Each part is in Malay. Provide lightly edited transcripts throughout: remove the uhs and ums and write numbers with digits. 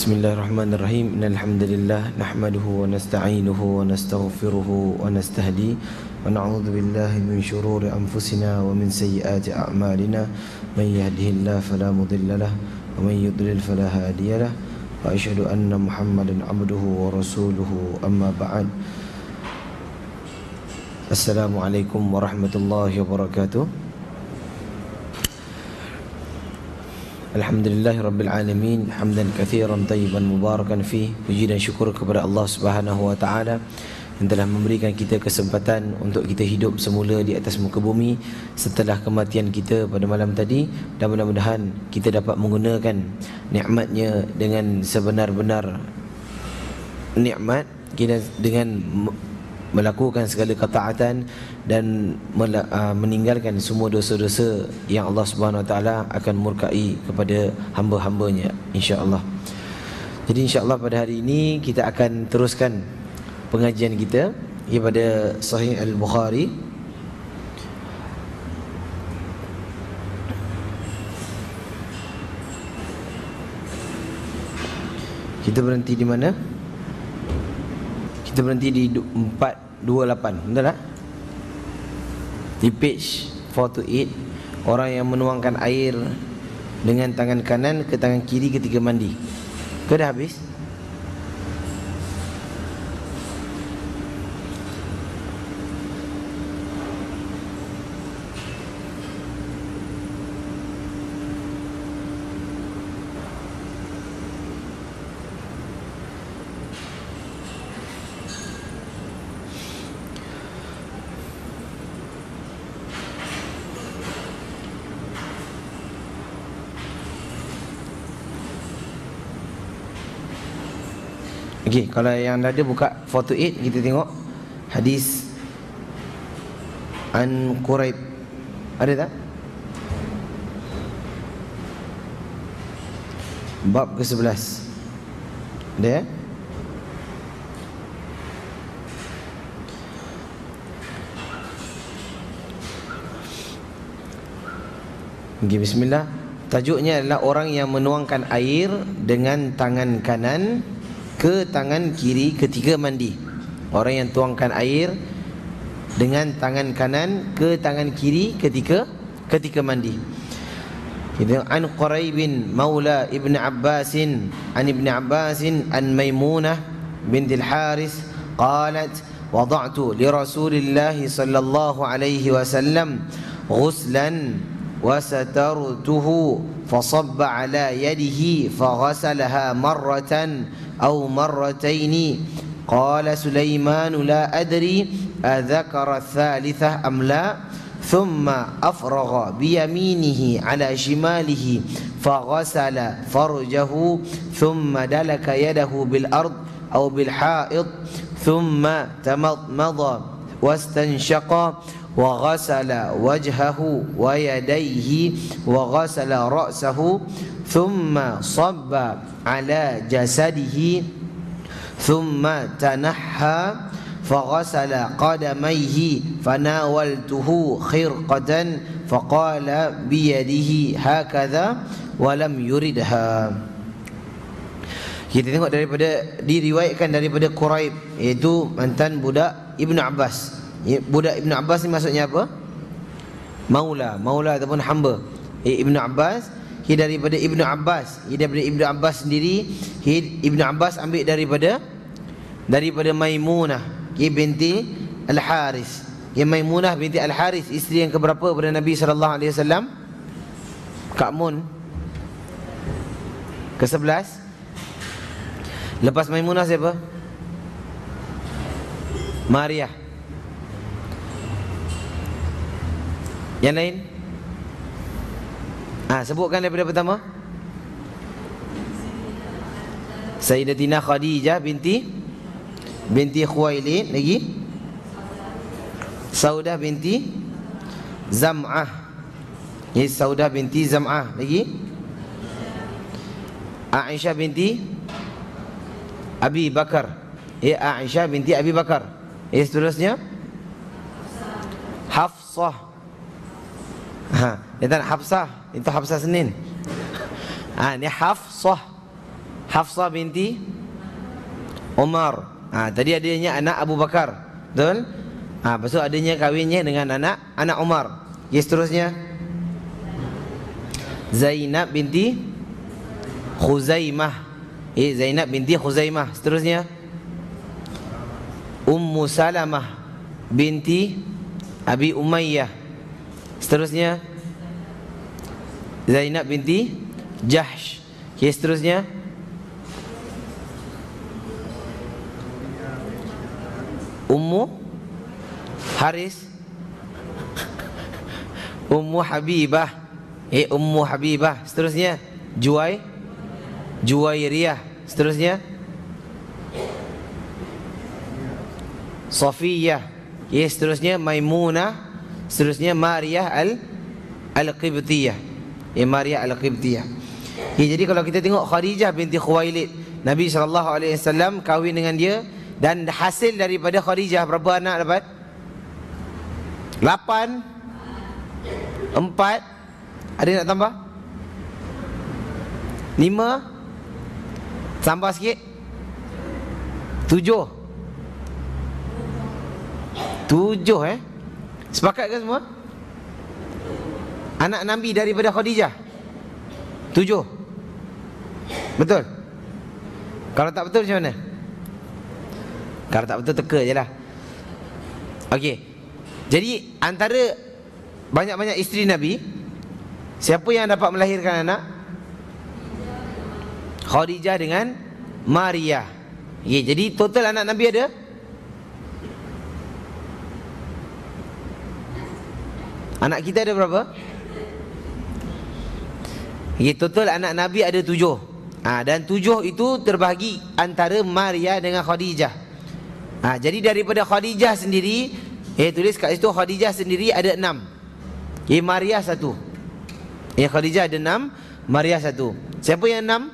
Bismillahirrahmanirrahim. Innal hamdalillah nahmaduhu wa nasta'inuhu wa nastaghfiruhu wa nastahdi wa na'udzu billahi min shururi anfusina wa min sayyiati a'malina. May yahdihillahu fala mudilla lahu wa may yudlil fala hadiya lahu. Wa asyhadu anna Muhammadan 'abduhu wa rasuluhu. Amma ba'd. Assalamualaikum warahmatullahi wabarakatuh. Alhamdulillahi Rabbil Alamin. Hamdan kathiran tayyiban mubarakan fi. Puji dan syukur kepada Allah Subhanahu wa ta'ala yang telah memberikan kita kesempatan untuk kita hidup semula di atas muka bumi setelah kematian kita pada malam tadi. Dan mudah-mudahan kita dapat menggunakan nikmatnya dengan sebenar-benar nikmat, kita dengan melakukan segala ketaatan dan meninggalkan semua dosa-dosa yang Allah Subhanahu Wa Taala akan murkai kepada hamba-hambanya, insya-Allah. Jadi insya-Allah pada hari ini kita akan teruskan pengajian kita daripada Sahih Al-Bukhari. Kita berhenti di mana? Kita berhenti di 428, betul tak? Di page 428. Orang yang menuangkan air dengan tangan kanan ke tangan kiri ketika mandi. Ke dah habis? Okey, kalau yang ada buka 428, kita tengok hadis An Quraib. Ada tak? Bab ke-11. Ada ya? Okey, bismillah. Tajuknya adalah orang yang menuangkan air dengan tangan kanan ke tangan kiri ketika mandi. Orang yang tuangkan air dengan tangan kanan ke tangan kiri ketika mandi. Kita an Quraib maula Ibn Abbas an Ibn Abbas an Maimunah bint al-Haris qalat wada'tu li Rasulillah sallallahu alaihi wasallam ghuslan wa satartuhu fasabba ala yadihi faghasalaha marratan أو مرتين. قال سليمان لا أدري أذكر الثالثة أم لا ثم أفرغ بيمينه على شماله فغسل فرجه ثم دلك يده بالأرض أو بالحائط ثم تمضمض واستنشق وغسل وجهه ويديه وغسل رأسه ثم صب على جسده ثم تنحى فغسل قدميه فناولته خرقة فقال بيده هكذا ولم يردها. Kita tengok daripada, diriwayatkan daripada Quraib, iaitu mantan budak Ibn Abbas. Budak Ibn Abbas ni maksudnya apa? Maula ataupun hamba Ibn Abbas. Daripada Ibn Abbas, daripada Ibn Abbas sendiri. Ibn Abbas ambil daripada Maimunah binti Al-Haris. Maimunah binti Al-Haris, isteri yang keberapa pada Nabi sallallahu alaihi wasallam? Kak Mun ke-11. Lepas Maimunah siapa? Maria. Yang lain? Sebutkan daripada pertama. Sayyidatina Khadijah binti Khuwailid. Lagi Saudah binti Zam'ah. Saudah binti Zam'ah. Lagi Aisyah binti Abi Bakar. Aisyah binti Abi Bakar. Seterusnya Hafsah. Dia tak nak Hafsah, itu Hafsah Senin. Ni Hafsah. Hafsah binti Umar. Tadi adanya anak Abu Bakar, betul? Lepas tu adanya kahwinnya dengan anak Umar. Seterusnya Zainab binti Khuzaimah. Zainab binti Khuzaimah. Seterusnya Ummu Salamah binti Abi Umayyah. Seterusnya Zainab binti Jahsh. Seterusnya Ummu Haris, Ummu Habibah. Ummu Habibah. Seterusnya Juwairiyah. Seterusnya Safiyah. Seterusnya Maimunah. Seterusnya Maryah Al-Qibtiyah. Maryah Al-Qibtiyah. Jadi kalau kita tengok Khadijah binti Khuwailid, Nabi SAW kahwin dengan dia, dan hasil daripada Khadijah berapa anak dapat? 8. 4. Ada nak tambah? 5. Tambah sikit. 7. 7 Sepakat ke semua? Anak Nabi daripada Khadijah 7. Betul? Kalau tak betul macam mana? Kalau tak betul teka je lah. Okey. Jadi antara banyak-banyak isteri Nabi, siapa yang dapat melahirkan anak? Khadijah dengan Maria. Jadi total anak Nabi ada? Anak kita ada berapa? Total anak Nabi ada 7. Dan 7 itu terbahagi antara Maria dengan Khadijah. Jadi daripada Khadijah sendiri, tulis kat situ Khadijah sendiri ada 6. Maria 1. Khadijah ada 6, Maria 1. Siapa yang 6?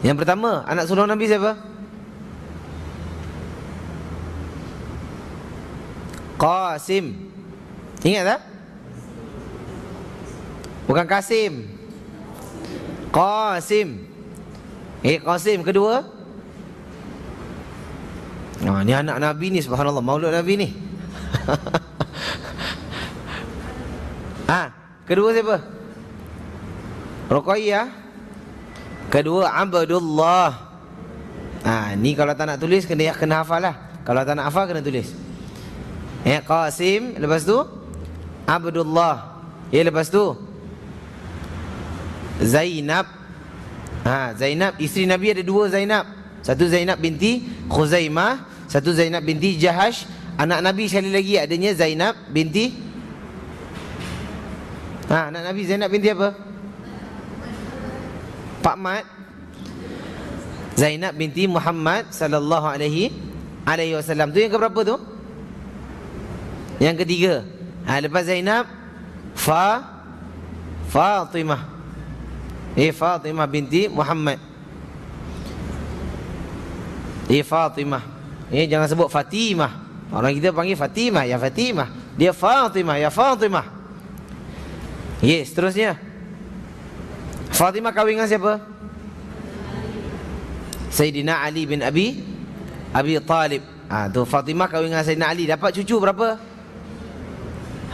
Yang pertama, anak sulung Nabi siapa? Qasim. Ingat tak? Bukan Kasim. Qasim. Qasim kedua. Ni anak Nabi ni, subhanallah, maulud Nabi ni. Kedua siapa? Ruqayyah. Kedua Abdullah. Ni kalau tak nak tulis kena hafal lah. Kalau tak nak hafal kena tulis. Qasim, lepas tu Abdullah. Lepas tu Zainab. Zainab, isteri Nabi ada 2 Zainab. Satu Zainab binti Khuzaimah, satu Zainab binti Jahash. Anak Nabi sekali lagi adanya Zainab binti anak Nabi Zainab binti apa? Pak Mat. Zainab binti Muhammad sallallahu alaihi wasallam. Tu yang keberapa tu? Yang ketiga. Lepas Zainab Fatimah. Fatimah binti Muhammad. Fatimah. Jangan sebut Fatimah. Orang kita panggil Fatimah, ya Fatimah. Dia Fatimah, ya Fatimah. Seterusnya Fatimah kahwin dengan siapa? Sayyidina Ali bin Abi Talib. Tu Fatimah kahwin dengan Sayyidina Ali. Dapat cucu berapa?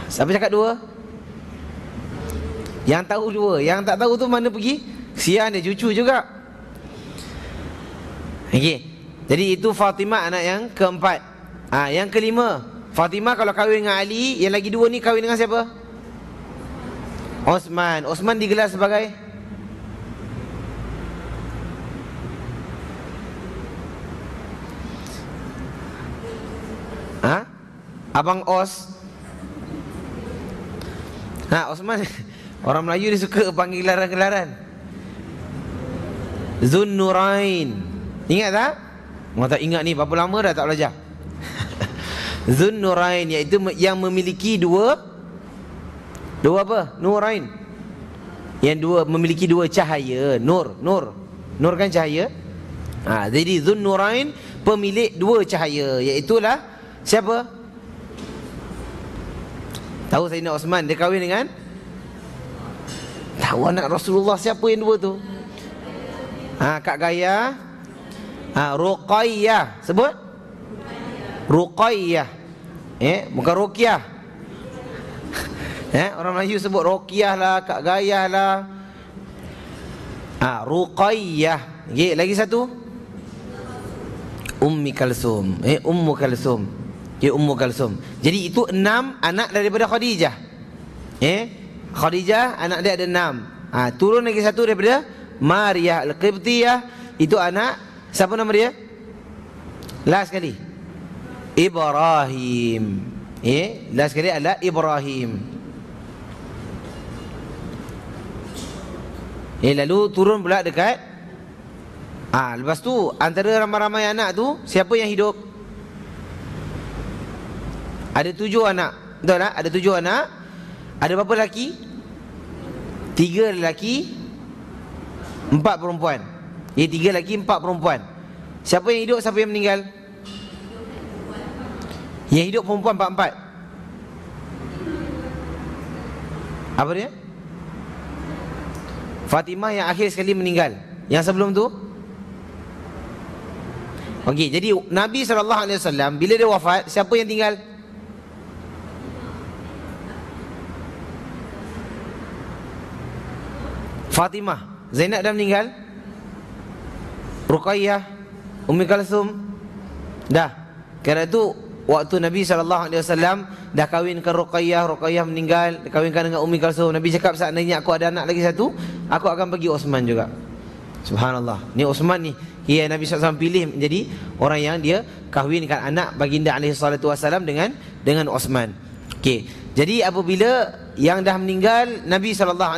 Siapa cakap 2? Yang tahu 2. Yang tak tahu tu mana pergi? Kesian dia, cucu juga. Jadi itu Fatimah anak yang keempat. Yang kelima, Fatimah kalau kahwin dengan Ali, yang lagi 2 ni kahwin dengan siapa? Osman. Osman digelar sebagai Abang Os. Osman. Orang Melayu dia suka panggil gelaran-gelaran. Zunnurain. Ingat tak? Orang tak ingat ni, berapa lama dah tak belajar. Zunnurain, iaitu yang memiliki dua apa? Nurain. Yang memiliki 2 cahaya. Nur kan cahaya. Jadi Zunnurain pemilik 2 cahaya, iaitulah siapa? Tahu Sayyidina Osman, dia kahwin dengan, tahu anak Rasulullah siapa yang 2 tu? Kak Gaya. Ruqayyah. Sebut Ruqayyah. Bukan Ruqyah. Orang Melayu sebut Ruqyah lah, Kak Gaya lah. Ruqayyah. Okay, lagi satu Ummi Kalsum. Ummu Kalsum. Ummu Kalsum. Jadi itu 6 anak daripada Khadijah. Khadijah anak dia ada 6. Turun lagi satu daripada Maryah Al-Qibtiyah. Itu anak, siapa nama dia? Last sekali Ibrahim. Last sekali adalah Ibrahim. Lalu turun pula dekat. Lepas tu antara ramai-ramai anak tu, siapa yang hidup? Ada 7 anak. Betul tak? Ada 7 anak. Ada berapa lelaki? 3 lelaki, 4 perempuan. 3 lelaki, 4 perempuan. Siapa yang hidup, siapa yang meninggal? Yang hidup perempuan 4. Apa dia? Fatimah yang akhir sekali meninggal. Yang sebelum tu? Okey, jadi Nabi SAW bila dia wafat, siapa yang tinggal? Fatimah. Zainab dah meninggal. Ruqayyah, Ummi Kalsum dah. Kerana itu waktu Nabi SAW dah kahwinkan Ruqayyah, Ruqayyah meninggal, kahwinkan dengan Ummi Kalsum. Nabi cakap, seandainya aku ada anak lagi satu, aku akan bagi Osman juga. Subhanallah. Ni Osman ni Nabi SAW pilih menjadi orang yang dia kahwinkan anak baginda SAW dengan Osman. Okey. Jadi apabila yang dah meninggal Nabi SAW,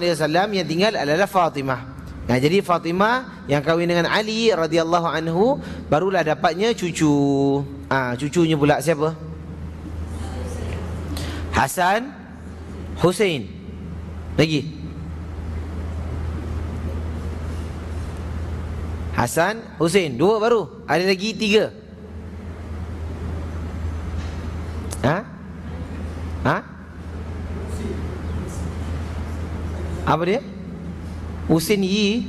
yang tinggal adalah Fatimah. Jadi Fatimah yang kahwin dengan Ali radhiyallahu anhu, barulah dapatnya cucu. Cucunya pula siapa? Hasan, Husain. Lagi Hasan, Husain. 2 baru. Ada lagi 3. Apa dia? Husain Yi.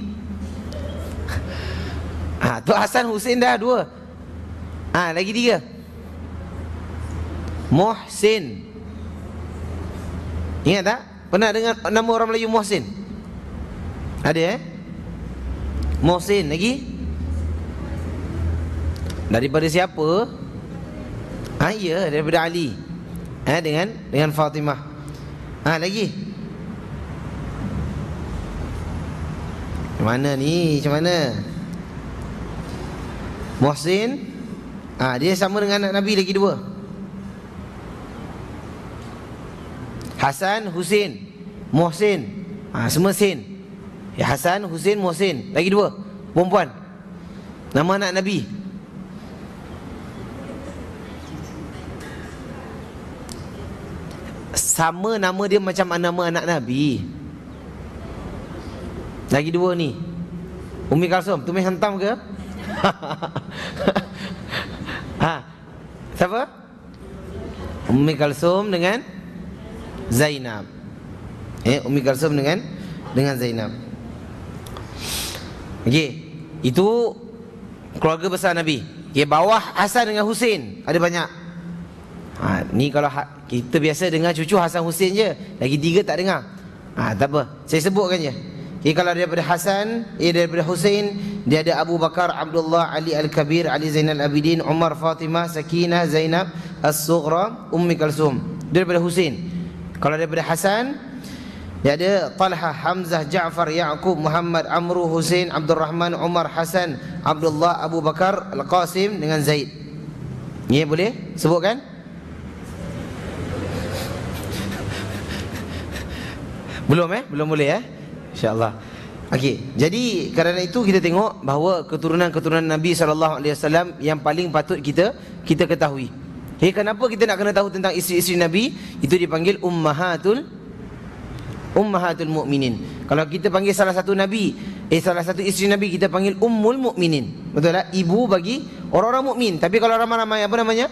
Tu Hasan, Husain dah 2. Lagi 3. Muhsin. Ingat tak? Pernah dengar nama orang Melayu Muhsin? Ada Muhsin. Lagi? Daripada siapa? Ya, daripada Ali. Dengan Fatimah. Lagi? Macam mana ni? Macam mana? Muhsin. Dia sama dengan anak Nabi lagi 2. Hasan, Husain, Muhsin. Semua Sin. Hasan, Husain, Muhsin. Lagi 2 perempuan. Nama anak Nabi. Sama nama dia macam nama anak Nabi. Lagi 2 ni. Ummi Kalsum. Tu main hantam ke? Siapa? Ummi Kalsum dengan Zainab. Ummi Kalsum dengan Zainab. Okey, itu keluarga besar Nabi. Bawah Hasan dengan Husain ada banyak. Ni kalau kita biasa dengar cucu Hasan Husain je, lagi 3 tak dengar. Tak apa, saya sebutkan je. Kalau daripada Hasan, daripada Husain, dia ada Abu Bakar, Abdullah, Ali Al-Kabir, Ali Zainal Abidin, Umar, Fatimah, Sakinah, Zainab, As-Sughra, Ummi Kalsum. Daripada Husain. Kalau daripada Hasan, dia ada Talha, Hamzah, Ja'far, Ya'qub, Muhammad, Amru, Husain, Abdul Rahman, Umar, Hasan, Abdullah, Abu Bakar, Al-Qasim dengan Zaid. Ni boleh sebutkan? Belum Belum boleh InsyaAllah. Okey, jadi kerana itu kita tengok bahawa keturunan-keturunan Nabi SAW yang paling patut kita ketahui. Kenapa kita nak kena tahu tentang isteri-isteri Nabi? Itu dipanggil Ummahatul Mu'minin. Kalau kita panggil salah satu Nabi, salah satu isteri Nabi, kita panggil Ummul Mu'minin. Betul tak? Ibu bagi orang-orang mukmin. Tapi kalau ramai-ramai apa namanya?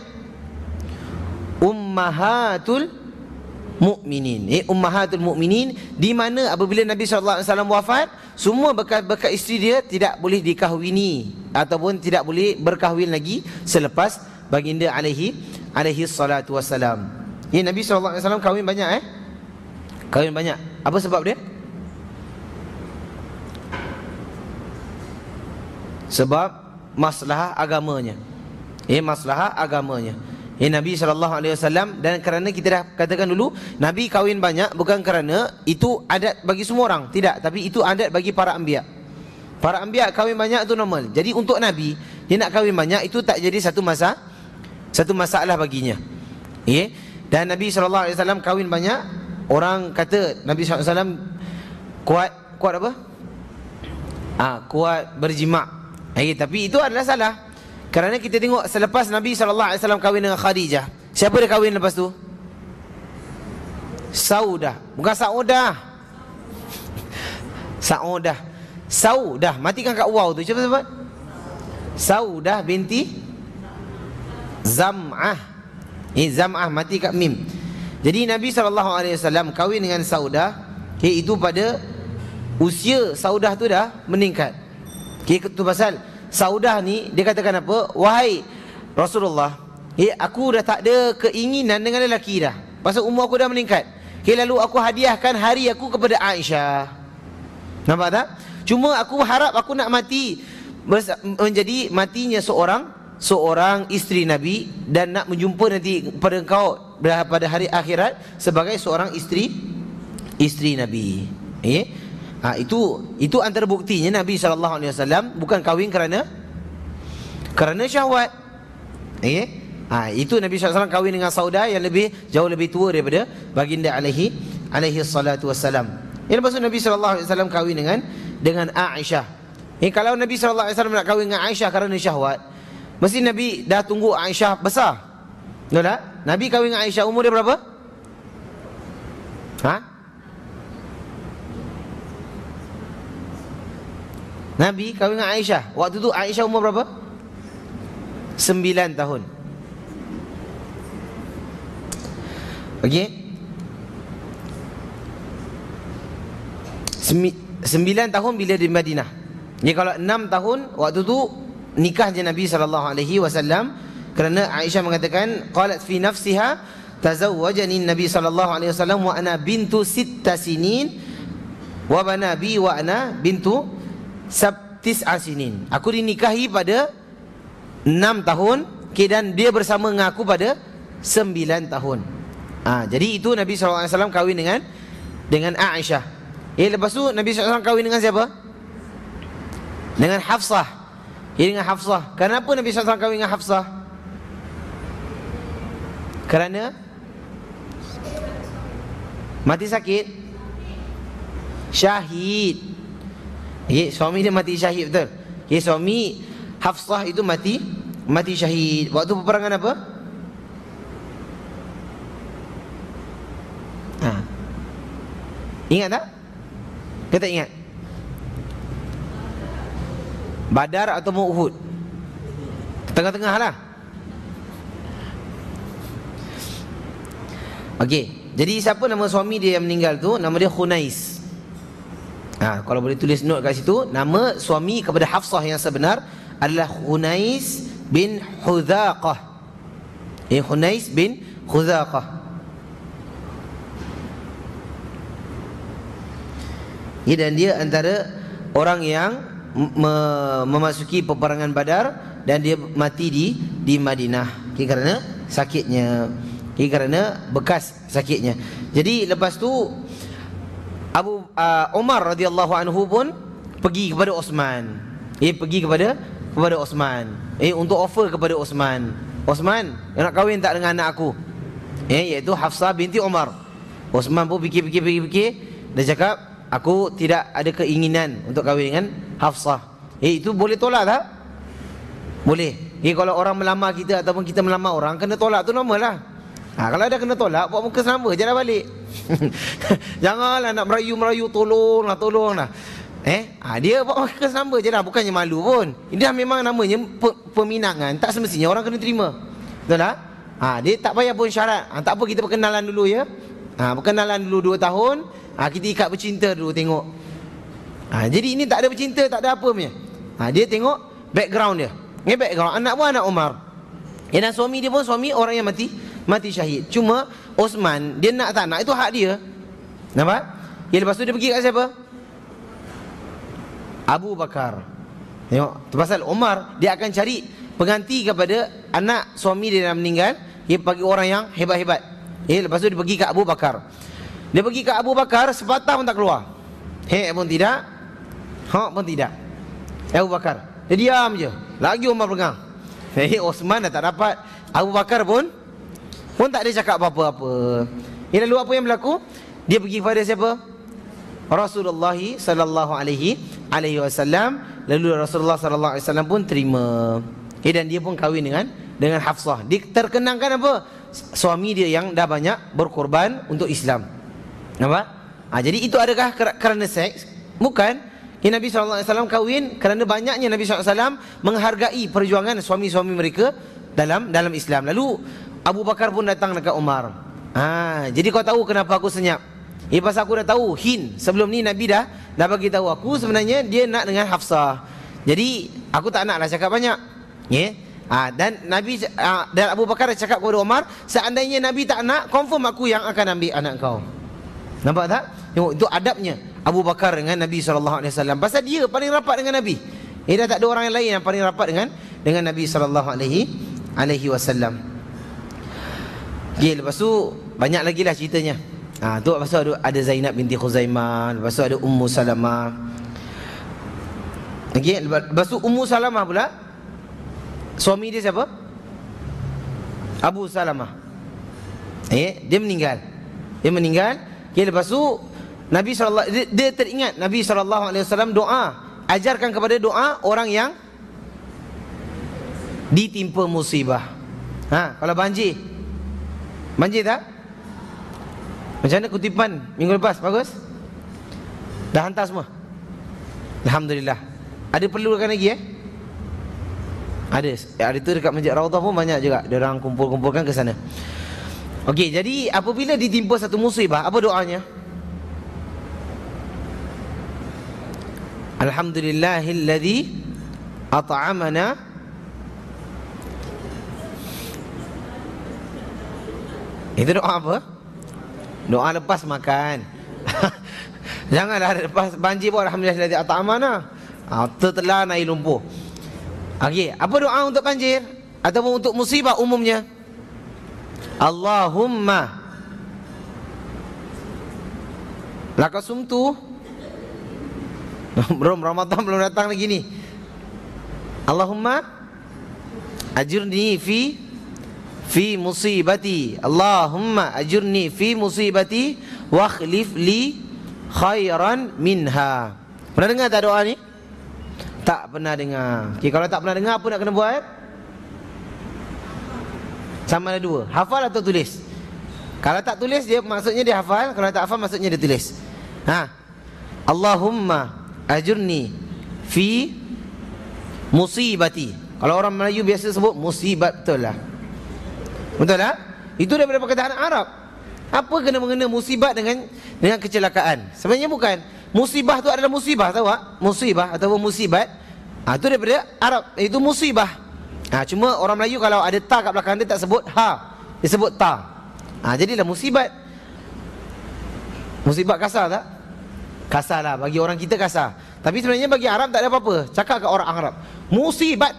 Ummahatul mukminin. Ummahatul mukminin, di mana apabila Nabi sallallahu alaihi wasallam wafat, semua bekas-bekas isteri dia tidak boleh dikahwini ataupun tidak boleh berkahwin lagi selepas baginda alaihi salatu wassalam. Nabi sallallahu alaihi wasallam kahwin banyak kahwin banyak. Apa sebab dia? Sebab masalah agamanya. Masalah agamanya. Nabi SAW, dan kerana kita dah katakan dulu, Nabi kahwin banyak bukan kerana itu adat bagi semua orang, tidak, tapi itu adat bagi para anbiya. Para anbiya kahwin banyak itu normal. Jadi untuk Nabi, dia nak kahwin banyak itu tak jadi satu masalah baginya. Dan Nabi SAW kahwin banyak. Orang kata Nabi SAW kuat apa? Kuat berjima'. Tapi itu adalah salah. Kerana kita tengok selepas Nabi SAW kahwin dengan Khadijah, siapa dia kahwin lepas tu? Saudah. Bukan Saudah. Saudah. Matikan kat waw tu. Siapa sebut? Saudah binti Zam'ah. Zam'ah mati kat mim. Jadi Nabi SAW kahwin dengan Saudah. Itu pada usia Saudah tu dah meningkat. Itu pasal Saudah ni dia katakan apa? Wahai Rasulullah, aku dah tak ada keinginan dengan lelaki dah. Pasal umur aku dah meningkat. Lalu aku hadiahkan hari aku kepada Aisyah. Nampak tak? Cuma aku harap aku nak mati menjadi matinya seorang isteri Nabi, dan nak menjumpa nanti kepada engkau pada hari akhirat sebagai seorang isteri Nabi. Itu antara buktinya Nabi SAW bukan kahwin kerana syahwat. Itu Nabi SAW kahwin dengan Saudah yang jauh lebih tua daripada baginda alaihi salatu wassalam. Lepas tu Nabi SAW kahwin dengan Aisyah. Kalau Nabi SAW nak kahwin dengan Aisyah kerana syahwat, mesti Nabi dah tunggu Aisyah besar. Betul tak? Nabi kahwin dengan Aisyah, umur dia berapa? Nabi kahwin dengan Aisyah, waktu tu Aisyah umur berapa? 9 tahun. Okey. 9 tahun bila di Madinah. Jadi kalau 6 tahun waktu tu nikah je Nabi SAW. Kerana Aisyah mengatakan, qalat fi nafsiha tazawwajani Nabi SAW wa ana bintu 6 sinin wa bana bi wa ana bintu 9 sinin. Aku dinikahi pada 6 tahun, dan dia bersama dengan aku pada 9 tahun. Jadi itu Nabi SAW kahwin dengan Aisyah. Lepas tu Nabi SAW kahwin dengan siapa? Dengan Hafsah. Dengan Hafsah. Kenapa Nabi SAW kahwin dengan Hafsah? Kerana mati sakit, syahid. Suami dia mati syahid, betul? Suami Hafsah itu mati syahid. Waktu peperangan apa? Ingat tak? Kita ingat? Badar atau Uhud? Tengah-tengah lah. Okey. Jadi siapa nama suami dia yang meninggal tu? Nama dia Khunais. Kalau boleh tulis note kat situ, nama suami kepada Hafsah yang sebenar adalah Khunais bin Hudzaqah. Khunais bin Hudzaqah. Dan dia antara orang yang memasuki peperangan Badar, dan dia mati di Madinah kerana sakitnya, kerana bekas sakitnya. Jadi lepas tu Umar radhiyallahu anhu pun pergi kepada Osman. Pergi kepada Osman. Untuk offer kepada Osman. Osman, nak kahwin tak dengan anak aku? Iaitu Hafsah binti Umar. Osman pun fikir. Dia cakap, aku tidak ada keinginan untuk kahwin dengan Hafsah. Itu boleh tolak tak? Boleh. Kalau orang melamar kita ataupun kita melamar orang, kena tolak tu normal lah. Kalau ada kena tolak, buat muka selamba je dah balik. Janganlah nak merayu-merayu, tolonglah. Dia buat muka selamba je dah, bukannya malu pun. Ini dah memang namanya peminangan, tak semestinya orang kena terima. Betul tak? Dia tak payah pun syarat. Tak apa, kita perkenalan dulu ya. Berkenalan dulu 2 tahun, kita ikat bercinta dulu tengok. Jadi ini tak ada bercinta, tak ada apa punya. Dia tengok background dia. Ni background anak pun anak Umar. Dan suami dia pun suami orang yang mati syahid. Cuma Osman, dia nak tak nak itu hak dia. Nampak? Lepas tu dia pergi kat siapa? Abu Bakar. Tengok, tu pasal Umar dia akan cari pengganti kepada anak suami dia yang meninggal. Dia bagi orang yang hebat-hebat. Lepas tu dia pergi ke Abu Bakar. Dia pergi ke Abu Bakar, sepatah pun tak keluar. Hek pun tidak, hak pun tidak. Abu Bakar, dia diam je. Lagi Umar pegang. Osman dah tak dapat. Abu Bakar pun tak ada cakap apa-apa. Lalu apa yang berlaku? Dia pergi kepada siapa? Rasulullah sallallahu alaihi wasallam. Lalu Rasulullah sallallahu alaihi wasallam pun terima. Dan dia pun kahwin dengan Hafsah. Dia terkenangkan apa? Suami dia yang dah banyak berkorban untuk Islam. Nampak? Jadi itu adakah kerana seks? Bukan. Nabi SAW kahwin kerana banyaknya Nabi SAW menghargai perjuangan suami-suami mereka dalam Islam. Lalu Abu Bakar pun datang dekat Umar. Jadi kau tahu kenapa aku senyap? Pasal aku dah tahu hint sebelum ni Nabi dah bagi tahu aku sebenarnya dia nak dengan Hafsah. Jadi aku tak naklah cakap banyak. Dan Nabi dan Abu Bakar cakap kepada Umar, seandainya Nabi tak nak, confirm aku yang akan ambil anak kau. Nampak tak? Tengok, itu adabnya Abu Bakar dengan Nabi SAW. Pasal dia paling rapat dengan Nabi. Dah tak ada orang yang lain yang paling rapat dengan Nabi SAW. Lepas tu banyak lagi lah ceritanya. Tu lepas tu ada Zainab binti Khuzaimah. Lepas tu ada Ummu Salamah. Lepas tu Ummu Salamah pula, suami dia siapa? Abu Salamah. Dia meninggal. Lepas tu Nabi SAW, dia teringat Nabi SAW doa, ajarkan kepada doa orang yang ditimpa musibah. Kalau banjir tak? Macam mana kutipan minggu lepas? Bagus? Dah hantar semua? Alhamdulillah. Ada perlukan lagi Ada tu dekat Masjid Raudhah pun banyak juga. Dia orang kumpul-kumpulkan ke sana. Okey, jadi apabila ditimpa satu musibah, apa doanya? Alhamdulillahilladzi at'amana Itu doa apa? Doa lepas makan. Janganlah lepas banjir pun alhamdulillahilladzi at'amana. Tertelan air lumpur. Okey, apa doa untuk banjir ataupun untuk musibah umumnya? Allahumma lakasumtu. Ramadan belum datang lagi ni. Allahumma ajurni fi musibati. Allahumma ajurni fi musibati wa akhlif li khairan minha. Pernah dengar tak doa ni? Tak pernah dengar. Kalau tak pernah dengar, apa nak kena buat? Sama ada dua, hafal atau tulis. Kalau tak tulis, dia maksudnya dia hafal. Kalau tak hafal, maksudnya dia tulis. Allahumma ajurni fi musibati. Kalau orang Melayu biasa sebut musibat, betul lah. Betul lah? Itu daripada perkataan Arab. Apa kena-mengena musibat dengan kecelakaan? Sebenarnya bukan. Musibah tu adalah musibah, tahu tak? Musibah ataupun musibat, itu daripada Arab. Itu musibah. Cuma orang Melayu kalau ada ta kat belakang dia tak sebut ha, dia sebut ta. Jadilah musibat. Musibat kasar tak? Kasar lah, bagi orang kita kasar. Tapi sebenarnya bagi Arab tak ada apa-apa. Cakap kat orang Arab, musibat.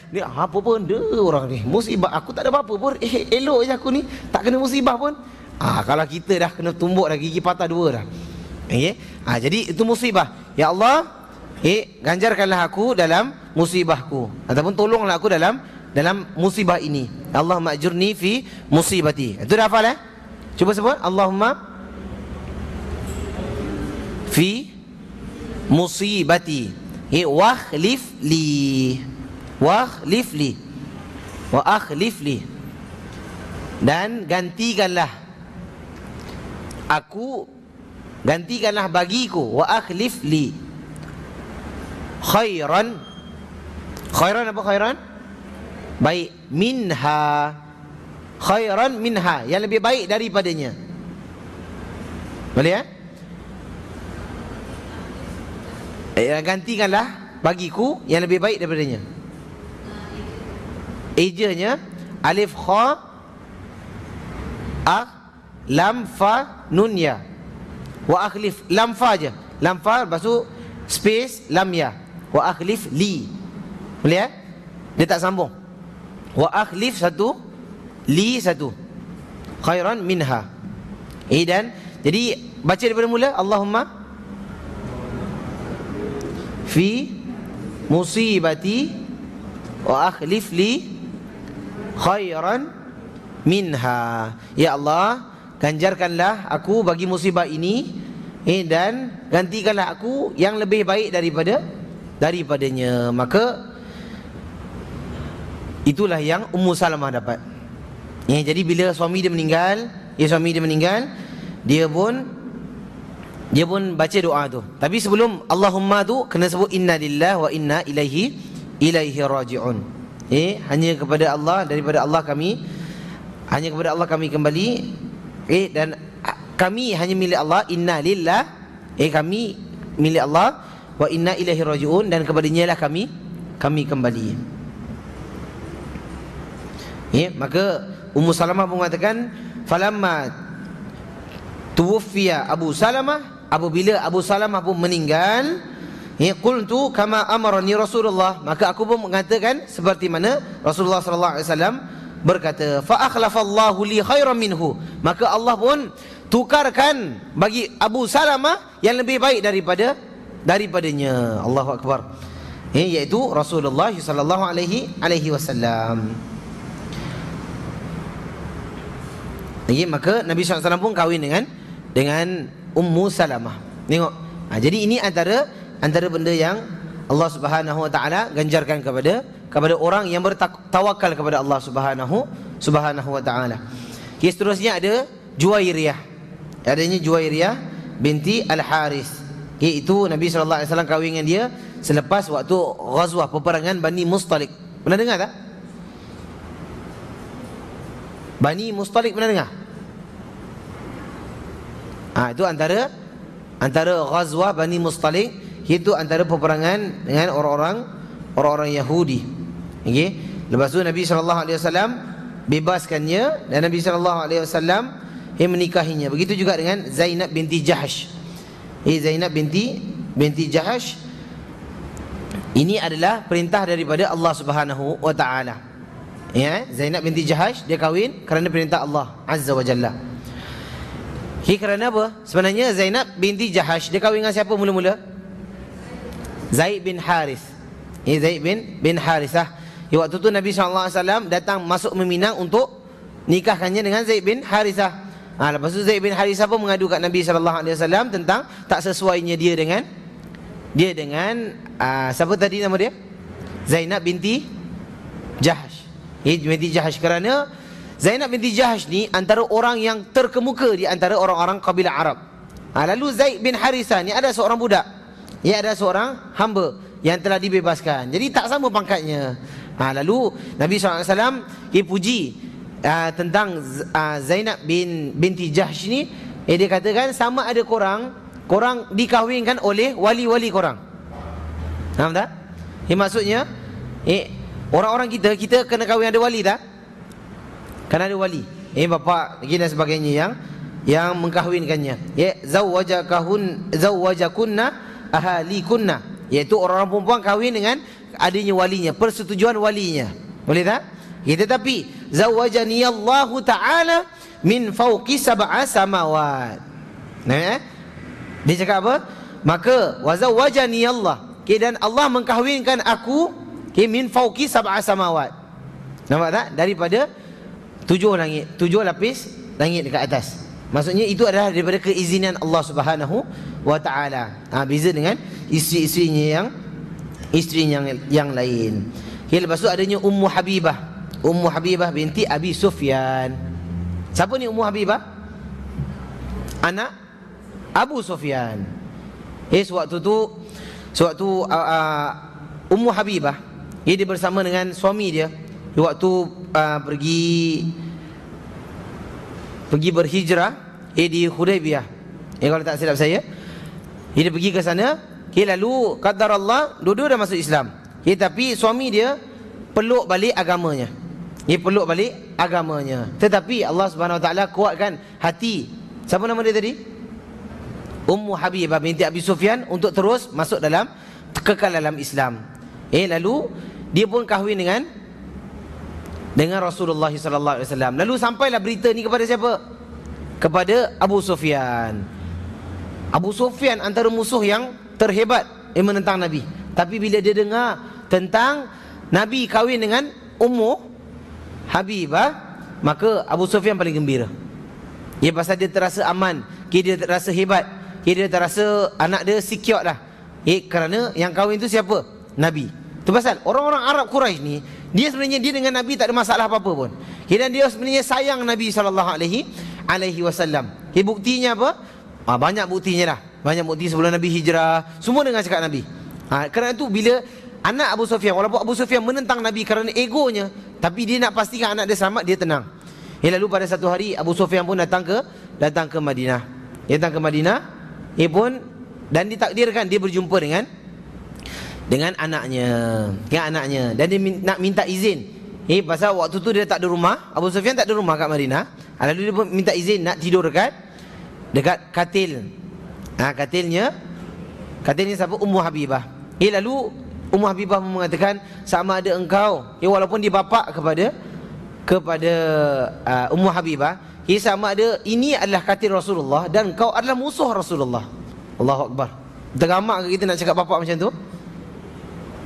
Dia apa pun dia orang ni, musibah. Aku tak ada apa-apa pun, elok je aku ni, tak kena musibah pun. Kalau kita dah kena tumbuk dah, gigi patah dua dah. Jadi itu musibah. Ya Allah, ganjarkanlah aku dalam musibahku, ataupun tolonglah aku dalam musibah ini. Allahumma ajurni fi musibati. Itu dah hafal Cuba sebut Allahumma fi musibati wa akhlif li wa akhlif li, dan gantikanlah aku, gantikanlah bagiku, wa akhlif li khairan apa khairan? Baik, minha khairan minha, yang lebih baik daripadanya. Boleh ya? Gantikanlah bagiku yang lebih baik daripadanya. Ejanya alif kha lam fa nun ya. Wa akhlif lam fa je. Lam fa lepas tu space lam ya. Wa akhlif li. Boleh ya? Dia tak sambung. Wa akhlif satu, li satu. Khairan minha. Dan jadi baca daripada mula, Allahumma fi musibati wa akhlif li khairan minha. Ya Allah, ganjarkanlah aku bagi musibah ini, dan gantikanlah aku yang lebih baik daripadanya. Maka itulah yang Ummu Salamah dapat. Jadi bila suami dia meninggal, dia pun baca doa tu. Tapi sebelum Allahumma tu kena sebut inna lillahi wa inna ilaihi raji'un. Hanya kepada Allah, daripada Allah kami, hanya kepada Allah kami kembali. Dan kami hanya milik Allah. Inna lillah, kami milik Allah. Wa inna ilaihi raji'un, dan kepadanya lah kami kembali. Maka Ummu Salamah pun mengatakan, falamma tuwfiya Abu Salamah, apabila Abu Salamah pun meninggal, qultu kama amarani Rasulullah, maka aku pun mengatakan seperti mana Rasulullah sallallahu alaihi wasallam berkata. Fa akhlafallahu li khairan minhu, maka Allah pun tukarkan bagi Abu Salamah yang lebih baik daripadanya. Allahu akbar. Iaitu Rasulullah sallallahu alaihi wasallam. Maka Nabi SAW pun kahwin dengan Ummu Salamah. Tengok. Jadi ini antara benda yang Allah Subhanahu Wa Taala ganjarkan kepada orang yang bertawakal kepada Allah Subhanahu Wa Taala. Seterusnya ada Juwairiyah. Adanya Juwairiyah binti Al-Harith. Itu Nabi SAW kahwin dengan dia selepas waktu ghazwah, peperangan Bani Mustalik. Pernah dengar tak? Bani Mustalik pernah dengar? Itu antara ghazwah Bani Mustalik, itu antara peperangan dengan orang-orang Yahudi. Lepas tu Nabi SAW bebaskannya, dan Nabi SAW menikahinya. Begitu juga dengan Zainab binti Jahsh. Zainab binti Jahsh ini adalah perintah daripada Allah Subhanahu Wa Taala. Zainab binti Jahsh dia kahwin kerana perintah Allah Azza wa Jalla. Kerana apa? Sebenarnya Zainab binti Jahsh dia kahwin dengan siapa mula-mula? Zaid bin Harith. Zaid bin Harithah. Waktu tu Nabi SAW datang masuk Meminang untuk nikahkannya dengan Zaid bin Harithah. Lepas tu Zaid bin Harithah pun mengadu kat Nabi SAW tentang tak sesuainya dia dengan siapa tadi nama dia? Zainab binti Jahsh. Binti Jahsh, kerana Zainab binti Jahsh ni antara orang yang terkemuka di antara orang-orang kabilah Arab. Lalu Zaid bin Harithah ni ada seorang budak. Ia ada seorang hamba yang telah dibebaskan. Jadi tak sama pangkatnya. Lalu Nabi SAW puji tentang Zainab binti Jahsh ni. Dia katakan sama ada korang dikahwinkan oleh wali-wali korang. Faham tak? Maksudnya orang-orang kita kena kahwin ada wali tak? Kan ada wali, bapa dan sebagainya yang mengkahwinkannya. Zawwajakunna ahalikunna, iaitu orang-orang perempuan kahwin dengan adanya walinya, persetujuan walinya. Boleh tak? Tetapi zawwajani Allah Taala min fawqi sab'a samawat. Dia cakap apa? Maka wa zawwajani Allah, dan Allah mengkahwinkan aku min fawqi sab'a samawat. Nampak tak? Daripada 7 lapis langit dekat atas. Maksudnya itu adalah daripada keizinan Allah Subhanahu Wa Taala. Beza dengan isteri-isterinya yang lain. Lepas tu adanya Ummu Habibah binti Abi Sufyan. Siapa ni Ummu Habibah? Anak Abu Sufyan. Sewaktu Ummu Habibah dia bersama dengan suami dia waktu pergi pergi berhijrah di Hudaybiyah. Kalau tak silap saya, dia pergi ke sana. Lalu qadarallah dua-dua dah masuk Islam. Tapi suami dia peluk balik agamanya. Peluk balik agamanya. Tetapi Allah Subhanahu Wa Taala kuatkan hati. Siapa nama dia tadi? Ummu Habibah binti Abi Sufyan untuk terus masuk dalam, kekal dalam Islam. Lalu dia pun kahwin dengan Rasulullah sallallahu alaihi wasallam. Lalu sampailah berita ni kepada siapa? Kepada Abu Sufyan. Abu Sufyan antara musuh yang terhebat yang menentang Nabi. Tapi bila dia dengar tentang Nabi kahwin dengan Ummu Habibah, maka Abu Sufyan paling gembira. Pasal dia terasa aman, dia terasa hebat, dia terasa anak dia secure dah. Kerana yang kahwin tu siapa? Nabi. Tu pasal orang-orang Arab Quraisy ni, dia sebenarnya dia dengan Nabi tak ada masalah apa-apa pun. Dan dia sebenarnya sayang Nabi sallallahu alaihi wasallam. Buktinya apa? Banyak buktinya lah. Banyak bukti sebelum Nabi hijrah, semua dengan cakap Nabi. Kerana itu bila anak Abu Sufyan, walaupun Abu Sufyan menentang Nabi kerana egonya, tapi dia nak pastikan anak dia selamat, dia tenang. Lalu pada satu hari Abu Sufyan pun datang ke Madinah. Dia datang ke Madinah, dan ditakdirkan dia berjumpa dengan anaknya. Dan dia nak minta izin. Pasal waktu tu dia tak ada rumah, Abu Sufyan tak ada rumah kat Madinah. Lalu dia pun minta izin nak tidur dekat katil. Katilnya siapa? Ummu Habibah. Lalu Ummu Habibah mengatakan, sama ada engkau, walaupun dia bapa kepada Ummu Habibah, sama ada ini adalah katil Rasulullah dan kau adalah musuh Rasulullah. Allahu Akbar. Tergamak ke kita nak cakap bapa macam tu?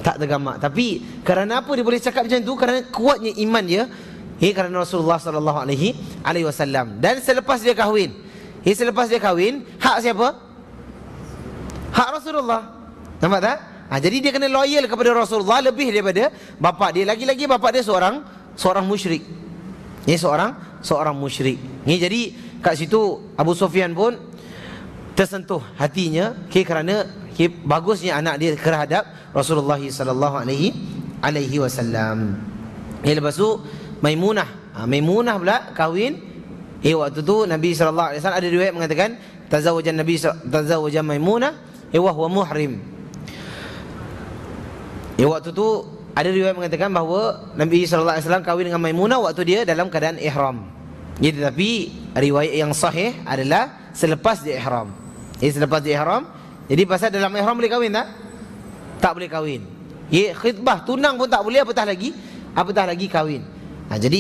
Tak tergamak. Tapi kerana apa dia boleh cakap macam tu? Kerana kuatnya iman dia, kerana Rasulullah sallallahu alaihi wasallam. Dan selepas dia kahwin, hak siapa? Hak Rasulullah. Nampak tak? Jadi dia kena loyal kepada Rasulullah lebih daripada bapa dia. Lagi-lagi bapa dia seorang musyrik. Seorang musyrik. Jadi kat situ Abu Sufyan pun tersentuh hatinya, kerana bagusnya anak dia terhadap Rasulullah sallallahu alaihi wasallam. Lepas tu Maimunah pula kahwin. Waktu tu Nabi sallallahu alaihi wasallam ada riwayat mengatakan tazawwaja Maimunah wa huwa muhrim. Waktu tu ada riwayat mengatakan bahawa Nabi sallallahu alaihi wasallam kahwin dengan Maimunah waktu dia dalam keadaan ihram. Tetapi riwayat yang sahih adalah selepas dia ihram. Selepas dia ihram. Jadi pasal dalam ihram boleh kahwin tak? Tak boleh kahwin. Khitbah tunang pun tak boleh, apatah lagi kahwin. Jadi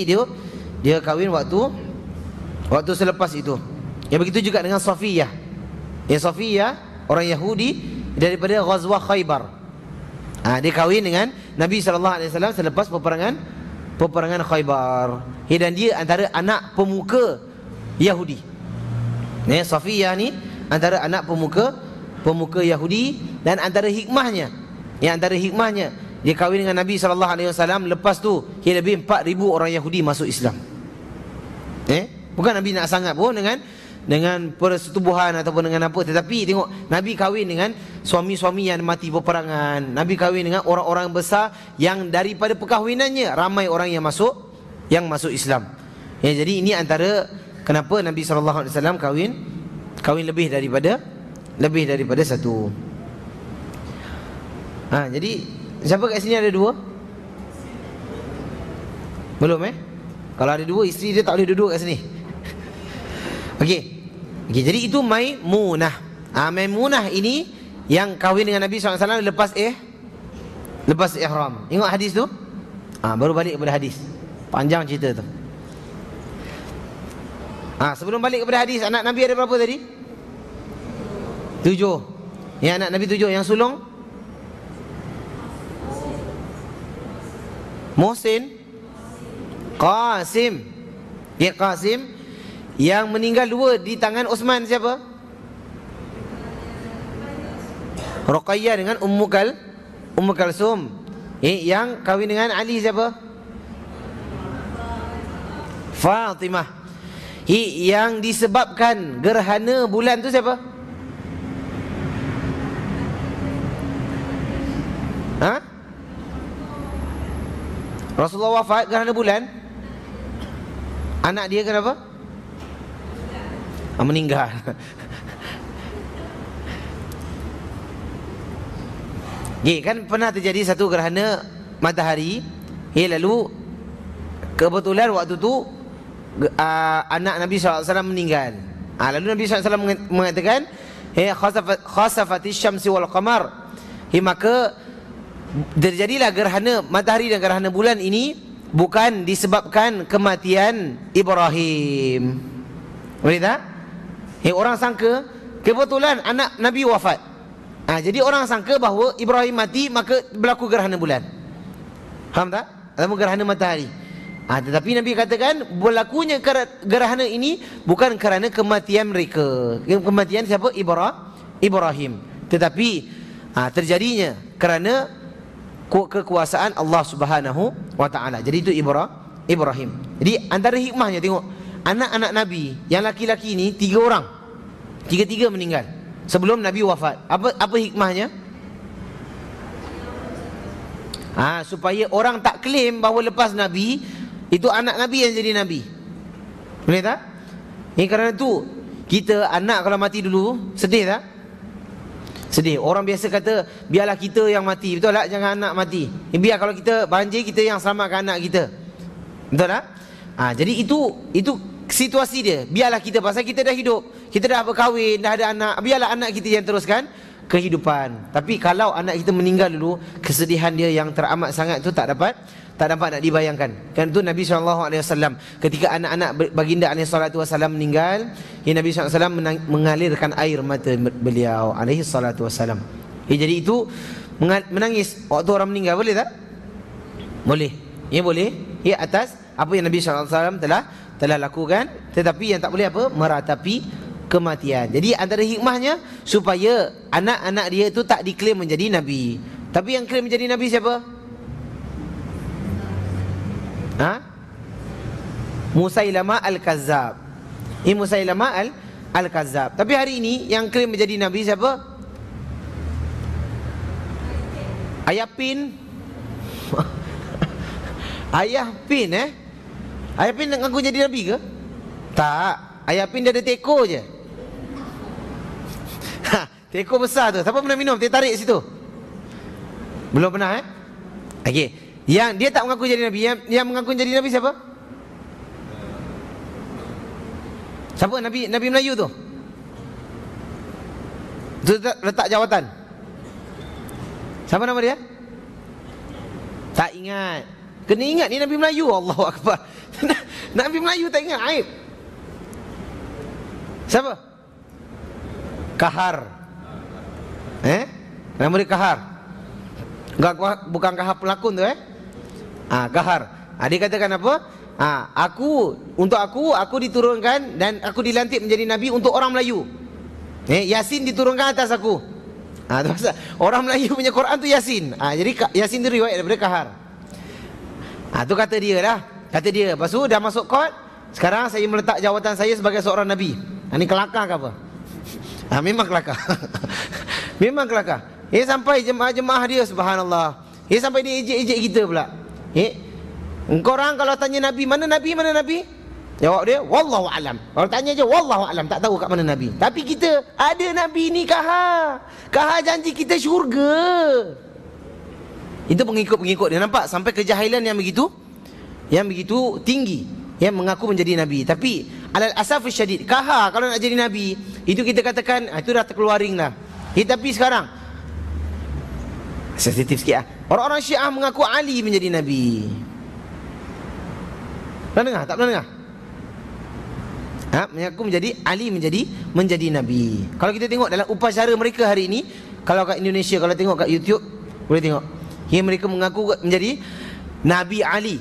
dia kahwin waktu selepas itu. Begitu juga dengan Safiyah. Safiyah orang Yahudi daripada Ghazwah Khaybar. Dia kahwin dengan Nabi sallallahu alaihi wasallam selepas peperangan Khaybar. Dan dia antara anak pemuka Yahudi. Safiyah ni antara anak pemuka Yahudi, dan antara hikmahnya dia kahwin dengan Nabi sallallahu alaihi wasallam. Lepas tu lebih 4,000 orang Yahudi masuk Islam. Bukan Nabi nak sangat pun dengan persetubuhan ataupun dengan apa, tetapi tengok Nabi kahwin dengan suami-suami yang mati peperangan. Nabi kahwin dengan orang-orang besar yang daripada perkahwinannya ramai orang yang masuk Islam. Jadi ini antara kenapa Nabi sallallahu alaihi wasallam kahwin lebih daripada satu. Jadi siapa kat sini ada dua? Belum Kalau ada dua, isteri dia tak boleh duduk kat sini. Okey, jadi itu Maimunah. Maimunah ini yang kahwin dengan Nabi SAW lepas ihram. Tengok hadis tu. Baru balik kepada hadis. Panjang cerita tu. Sebelum balik kepada hadis, anak Nabi ada berapa tadi? 7. Yang anak Nabi 7 yang sulung? Muhsin, Qasim. Qasim. Yang meninggal 2 di tangan Uthman siapa? Ruqayyah dengan Ummu Kalsum. Yang kahwin dengan Ali siapa? Fatimah. Yang disebabkan gerhana bulan tu siapa? Rasulullah wafat gerhana bulan. Anak dia kenapa? Meninggal. Kan pernah terjadi satu gerhana matahari. Lalu kebetulan waktu tu anak Nabi SAW meninggal. Lalu Nabi SAW mengatakan, khasafati syamsi wal qamar. Maka terjadilah gerhana matahari dan gerhana bulan ini bukan disebabkan kematian Ibrahim. Boleh tak? Orang sangka kebetulan anak Nabi wafat. Jadi orang sangka bahawa Ibrahim mati, maka berlaku gerhana bulan. Faham tak? Atau gerhana matahari. Tetapi Nabi katakan berlakunya gerhana ini bukan kerana kematian mereka. Kematian siapa? Ibrahim. Tetapi terjadinya kerana kekuasaan Allah Subhanahu wa taala. Jadi itu Ibrahim. Jadi antara hikmahnya, tengok, anak-anak Nabi yang laki-laki ini 3 orang. Tiga-tiga meninggal sebelum Nabi wafat. Apa hikmahnya? Supaya orang tak klaim bahawa lepas Nabi itu anak Nabi yang jadi Nabi. Boleh tak? Kerana tu kita anak kalau mati dulu sedih tak? Sedih. Orang biasa kata biarlah kita yang mati. Betul tak? Jangan anak mati. Biar kalau kita banjir, kita yang selamatkan anak kita. Betul tak? Jadi itu situasi dia. Biarlah kita, pasal kita dah hidup, kita dah berkahwin, dah ada anak, biarlah anak kita yang teruskan kehidupan. Tapi kalau anak kita meninggal dulu, kesedihan dia yang teramat sangat tu tak dapat nak dibayangkan. Kan itu Nabi SAW ketika anak-anak baginda SAW meninggal, Nabi SAW mengalirkan air mata beliau SAW. Jadi itu menangis waktu orang meninggal, boleh tak? Boleh. Boleh. Atas apa yang Nabi SAW telah lakukan. Tetapi yang tak boleh apa? Meratapi kematian. Jadi antara hikmahnya supaya anak-anak dia itu tak diklaim menjadi Nabi. Tapi yang klaim menjadi Nabi siapa? Musailamah Al-Kazzab. Musailamah Al-Kazzab. Tapi hari ini yang klaim menjadi Nabi siapa? Ayah Pin. Ayah Pin Ayah Pin nak ngaku jadi Nabi ke? Tak. Ayah Pin dia ada teko je. Teko besar tu. Siapa pernah minum teh tarik situ? Belum pernah Okey. Yang dia tak mengaku jadi Nabi, yang mengaku jadi Nabi siapa? Siapa Nabi Melayu tu? Tu letak jawatan. Siapa nama dia? Tak ingat. Kena ingat ni Nabi Melayu. Allahu Akbar. Nabi Melayu tak ingat, aib. Siapa? Kahar. Nama dia Kahar. Bukan Kahar pelakon tu Kahar. Dia katakan apa? Aku diturunkan dan aku dilantik menjadi Nabi untuk orang Melayu. Yasin diturunkan atas aku. Orang Melayu punya Quran tu Yasin. Jadi Yasin tu riwayat daripada Kahar. Tu kata dia lah. Kata dia, lepas tu dah masuk court, sekarang saya meletak jawatan saya sebagai seorang Nabi. Ni kelakar ke apa? Memang kelakar. Memang kelakar. Sampai jemaah-jemaah dia, subhanallah. Sampai dia ejek-ejek kita pula. Engkau orang kalau tanya Nabi, mana Nabi, mana Nabi? Jawab dia, wallahu alam. Kalau tanya je, wallahu alam, tak tahu kat mana Nabi. Tapi kita, ada Nabi ni Kahar. Kahar janji kita syurga. Itu pengikut-pengikut dia, nampak? Sampai kejahilan yang begitu tinggi, yang mengaku menjadi Nabi. Tapi alal asaf syadid, Kahar kalau nak jadi Nabi, itu kita katakan itu dah terkeluaring lah. Tapi sekarang sensitif sikit orang-orang Syiah mengaku Ali menjadi Nabi. Pernah dengar? Tak pernah dengar? Mengaku menjadi Ali menjadi Nabi. Kalau kita tengok dalam upacara mereka hari ini, kalau kat Indonesia, kalau tengok kat YouTube, boleh tengok. Mereka mengaku menjadi Nabi Ali.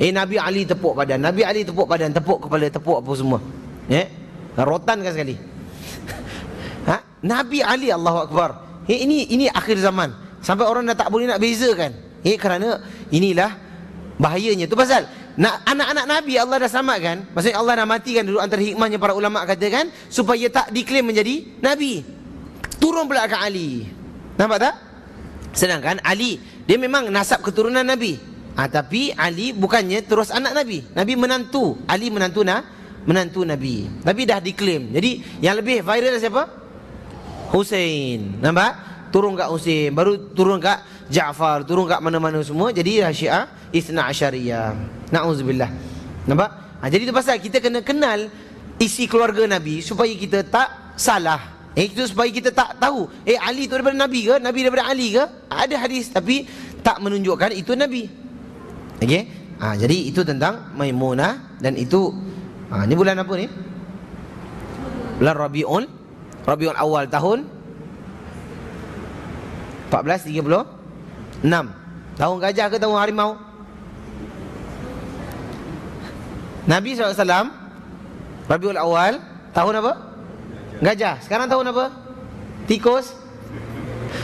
Nabi Ali tepuk badan, Nabi Ali tepuk badan, tepuk kepala, tepuk apa semua. Rotan kan sekali. Nabi Ali, Allahu Akbar. Ini akhir zaman. Sampai orang dah tak boleh nak bezakan. Kerana inilah bahayanya. Tu pasal anak-anak Nabi Allah dah selamatkan. Maksudnya Allah dah matikan dulu. Antara hikmahnya para ulama katakan supaya tak diklaim menjadi Nabi. Turun pula ke Ali. Nampak tak? Sedangkan Ali, dia memang nasab keturunan Nabi. Tapi Ali bukannya terus anak Nabi. Nabi menantu. Ali menantu menantu Nabi. Tapi dah diklaim. Jadi yang lebih viral siapa? Husain. Nampak? Turun kat Husain, baru turun kat Ja'far, turun kat mana-mana semua. Jadi dah Syiah Ithna Asyariyah. Na'udzubillah. Nampak? Jadi itu pasal kita kena kenal isi keluarga Nabi supaya kita tak salah. Itu supaya kita tak tahu Ali tu daripada Nabi ke? Nabi daripada Ali ke? Ada hadis tapi tak menunjukkan itu Nabi. Okey? Jadi itu tentang Maimunah. Dan itu ni bulan apa ni? Bulan Rabiul Awal tahun 1436. Tahun gajah ke tahun harimau? Nabi SAW Rabiul Awal tahun apa? Gajah. Sekarang tahun apa? Tikus.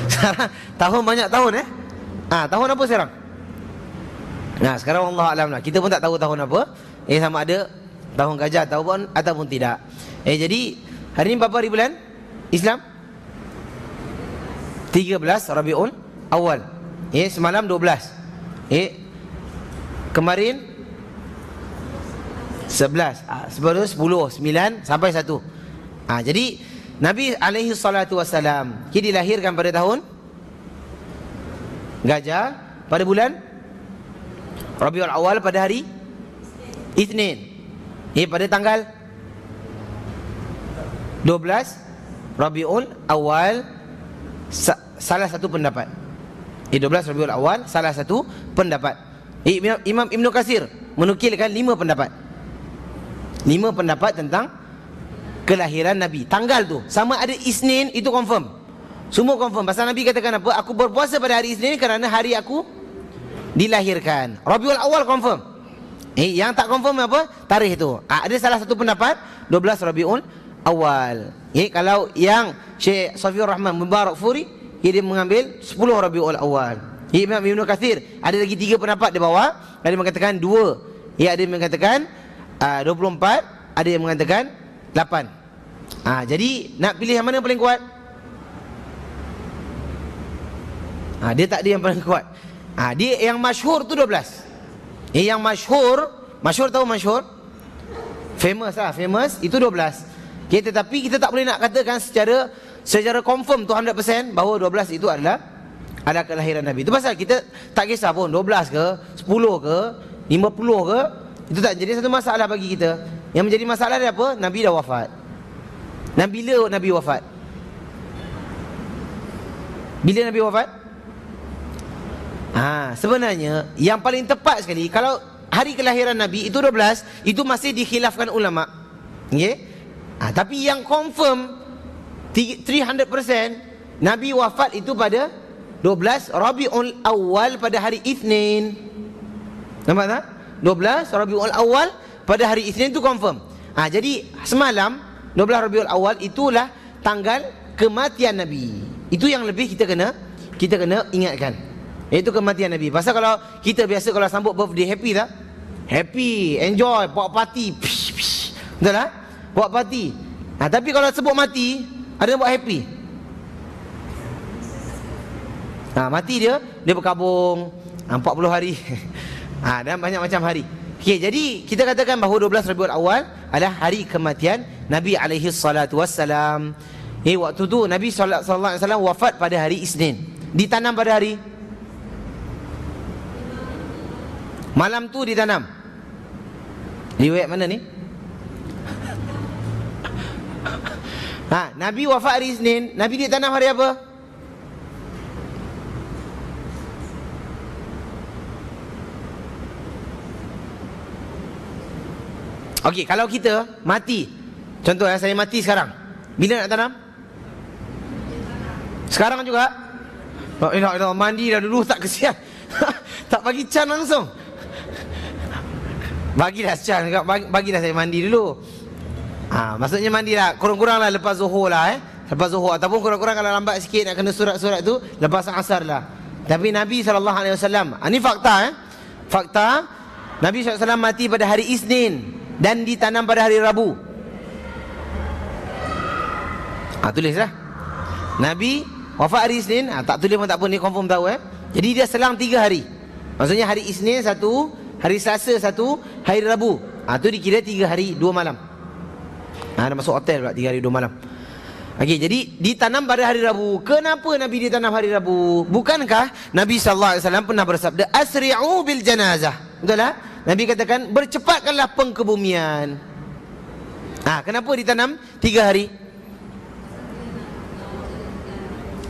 Sekarang tahun banyak tahun tahun apa sekarang? Sekarang Allah Alam lah. Kita pun tak tahu tahun apa. Sama ada tahun gajah ataupun tidak. Jadi hari ni berapa hari bulan Islam? 13 Rabiul Awal. Semalam 12. Kemarin 11. Sebelum 10, 9 sampai 1. Jadi Nabi alaihi salatu wassalam dilahirkan pada tahun gajah pada bulan Rabiul Awal pada hari Isnin. Pada tanggal 12 Rabiul Awal. Salah satu pendapat 12 Rabiul Awal, salah satu pendapat. Imam Ibn Katsir menukilkan 5 pendapat. 5 pendapat tentang kelahiran Nabi. Tanggal tu sama ada Isnin, itu confirm. Semua confirm. Pasal Nabi katakan apa? Aku berpuasa pada hari Isnin kerana hari aku dilahirkan. Rabiul Awal confirm. Yang tak confirm apa? Tarikh tu. Ada salah satu pendapat 12 Rabiul Awal. Kalau yang Syekh Safiur Rahman Mubarak Furi, dia mengambil 10 Rabiul Awal. Imam Ibn Katsir ada lagi 3 pendapat di bawah. Ada yang mengatakan 2. Ada yang mengatakan 24. Ada yang mengatakan 8. Jadi nak pilih yang mana yang paling kuat? Dia tak ada yang paling kuat. Dia yang masyhur tu 12. Yang masyhur tahu masyhur? Famous famous itu 12. Tetapi kita tak boleh nak katakan secara confirm tu 100% bahawa 12 itu adalah kelahiran Nabi. Itu pasal kita tak kisah pun 12 ke, 10 ke, 50 ke, itu tak jadi satu masalah bagi kita. Yang menjadi masalah dia apa? Nabi dah wafat. Dan bila Nabi wafat? Bila Nabi wafat? Sebenarnya yang paling tepat sekali kalau hari kelahiran Nabi itu 12, itu masih dikhilafkan ulama. Tapi yang confirm 300% Nabi wafat itu pada 12 Rabiul Awal pada hari Isnin. Nampak tak? 12 Rabiul Awal pada hari Isnin itu confirm. Jadi semalam 12 Rabiul Awal itulah tanggal kematian Nabi. Itu yang lebih kita kena ingatkan. Iaitu kematian Nabi. Pasal kalau kita biasa kalau sambut birthday, happy tak? Happy, enjoy, buat party. Betul tak? Buat party. Tapi kalau sebut mati, ada yang buat happy. Mati dia berkabung 40 hari. Dan banyak macam hari. Jadi kita katakan bahawa 12 Rabiul Awal adalah hari kematian Nabi alaihi salatu wassalam. Waktu tu Nabi sallallahu alaihi wasallam wafat pada hari Isnin. Ditanam pada hari malam tu ditanam. Riwayat mana ni? Nabi wafat hari Isnin. Nabi ditanam hari apa? Okey, kalau kita mati, contoh saya mati sekarang, bila nak tanam? Sekarang juga? Mandi dah dulu, tak kesian. Tak bagi can langsung. Bagilah can, bagilah saya mandi dulu. Maksudnya mandilah kurang-kurang lah lepas zuhur lah lepas zuhur, ataupun kurang-kurang kalau lambat sikit nak kena surat-surat tu lepas asar lah. Tapi Nabi SAW, ini fakta fakta, Nabi SAW mati pada hari Isnin dan ditanam pada hari Rabu. Tulislah Nabi wafat hari Isnin. Tak tulis pun tak apa, ni confirm tahu Jadi dia selang 3 hari. Maksudnya hari Isnin 1, hari Selasa 1, hari Rabu tu dikira 3 hari 2 malam. Dah masuk hotel pula 3 hari 2 malam. Okey, jadi ditanam pada hari Rabu. Kenapa Nabi ditanam hari Rabu? Bukankah Nabi sallallahu alaihi wasallam pernah bersabda asri'u bil janazah? Betul tak? Nabi katakan bercepatkanlah pengkebumian. Kenapa ditanam 3 hari?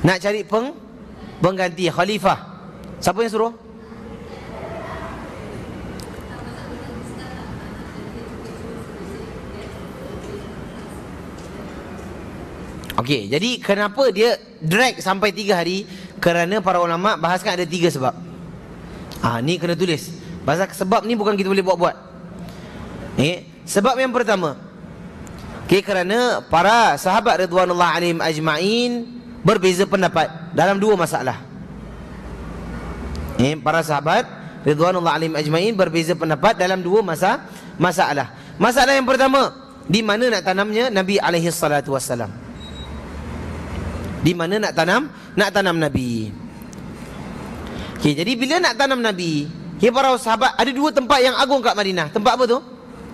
Nak cari pengganti khalifah. Siapa yang suruh? Okey, jadi kenapa dia drag sampai 3 hari? Kerana para ulama bahaskan ada 3 sebab. Ni kena tulis. Pasal sebab ni bukan kita boleh buat-buat. Sebab yang pertama, kerana para sahabat ridwanullah alaihim ajma'in berbeza pendapat dalam 2 masalah. Para sahabat ridwanullah alaihim ajma'in berbeza pendapat dalam 2 masalah. Masalah yang pertama, di mana nak tanamnya Nabi alaihi salatu wassalam. Di mana nak tanam Nabi. Jadi bila nak tanam Nabi, para sahabat ada 2 tempat yang agung kat Madinah. Tempat apa tu?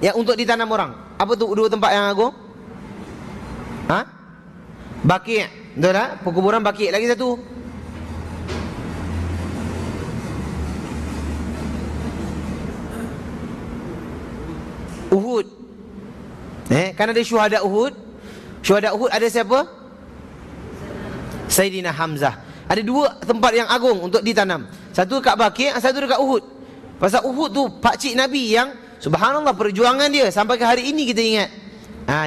Yang untuk ditanam orang. Apa tu 2 tempat yang agung? Baqi'. Betul tak? Perkuburan Baqi'. Lagi satu. Uhud. Kan ada syuhada Uhud. Syuhada Uhud ada siapa? Sayyidina Hamzah. Ada 2 tempat yang agung untuk ditanam. Satu dekat Baqi', satu dekat Uhud. Pasal Uhud tu pakcik Nabi yang subhanallah perjuangan dia sampai ke hari ini kita ingat.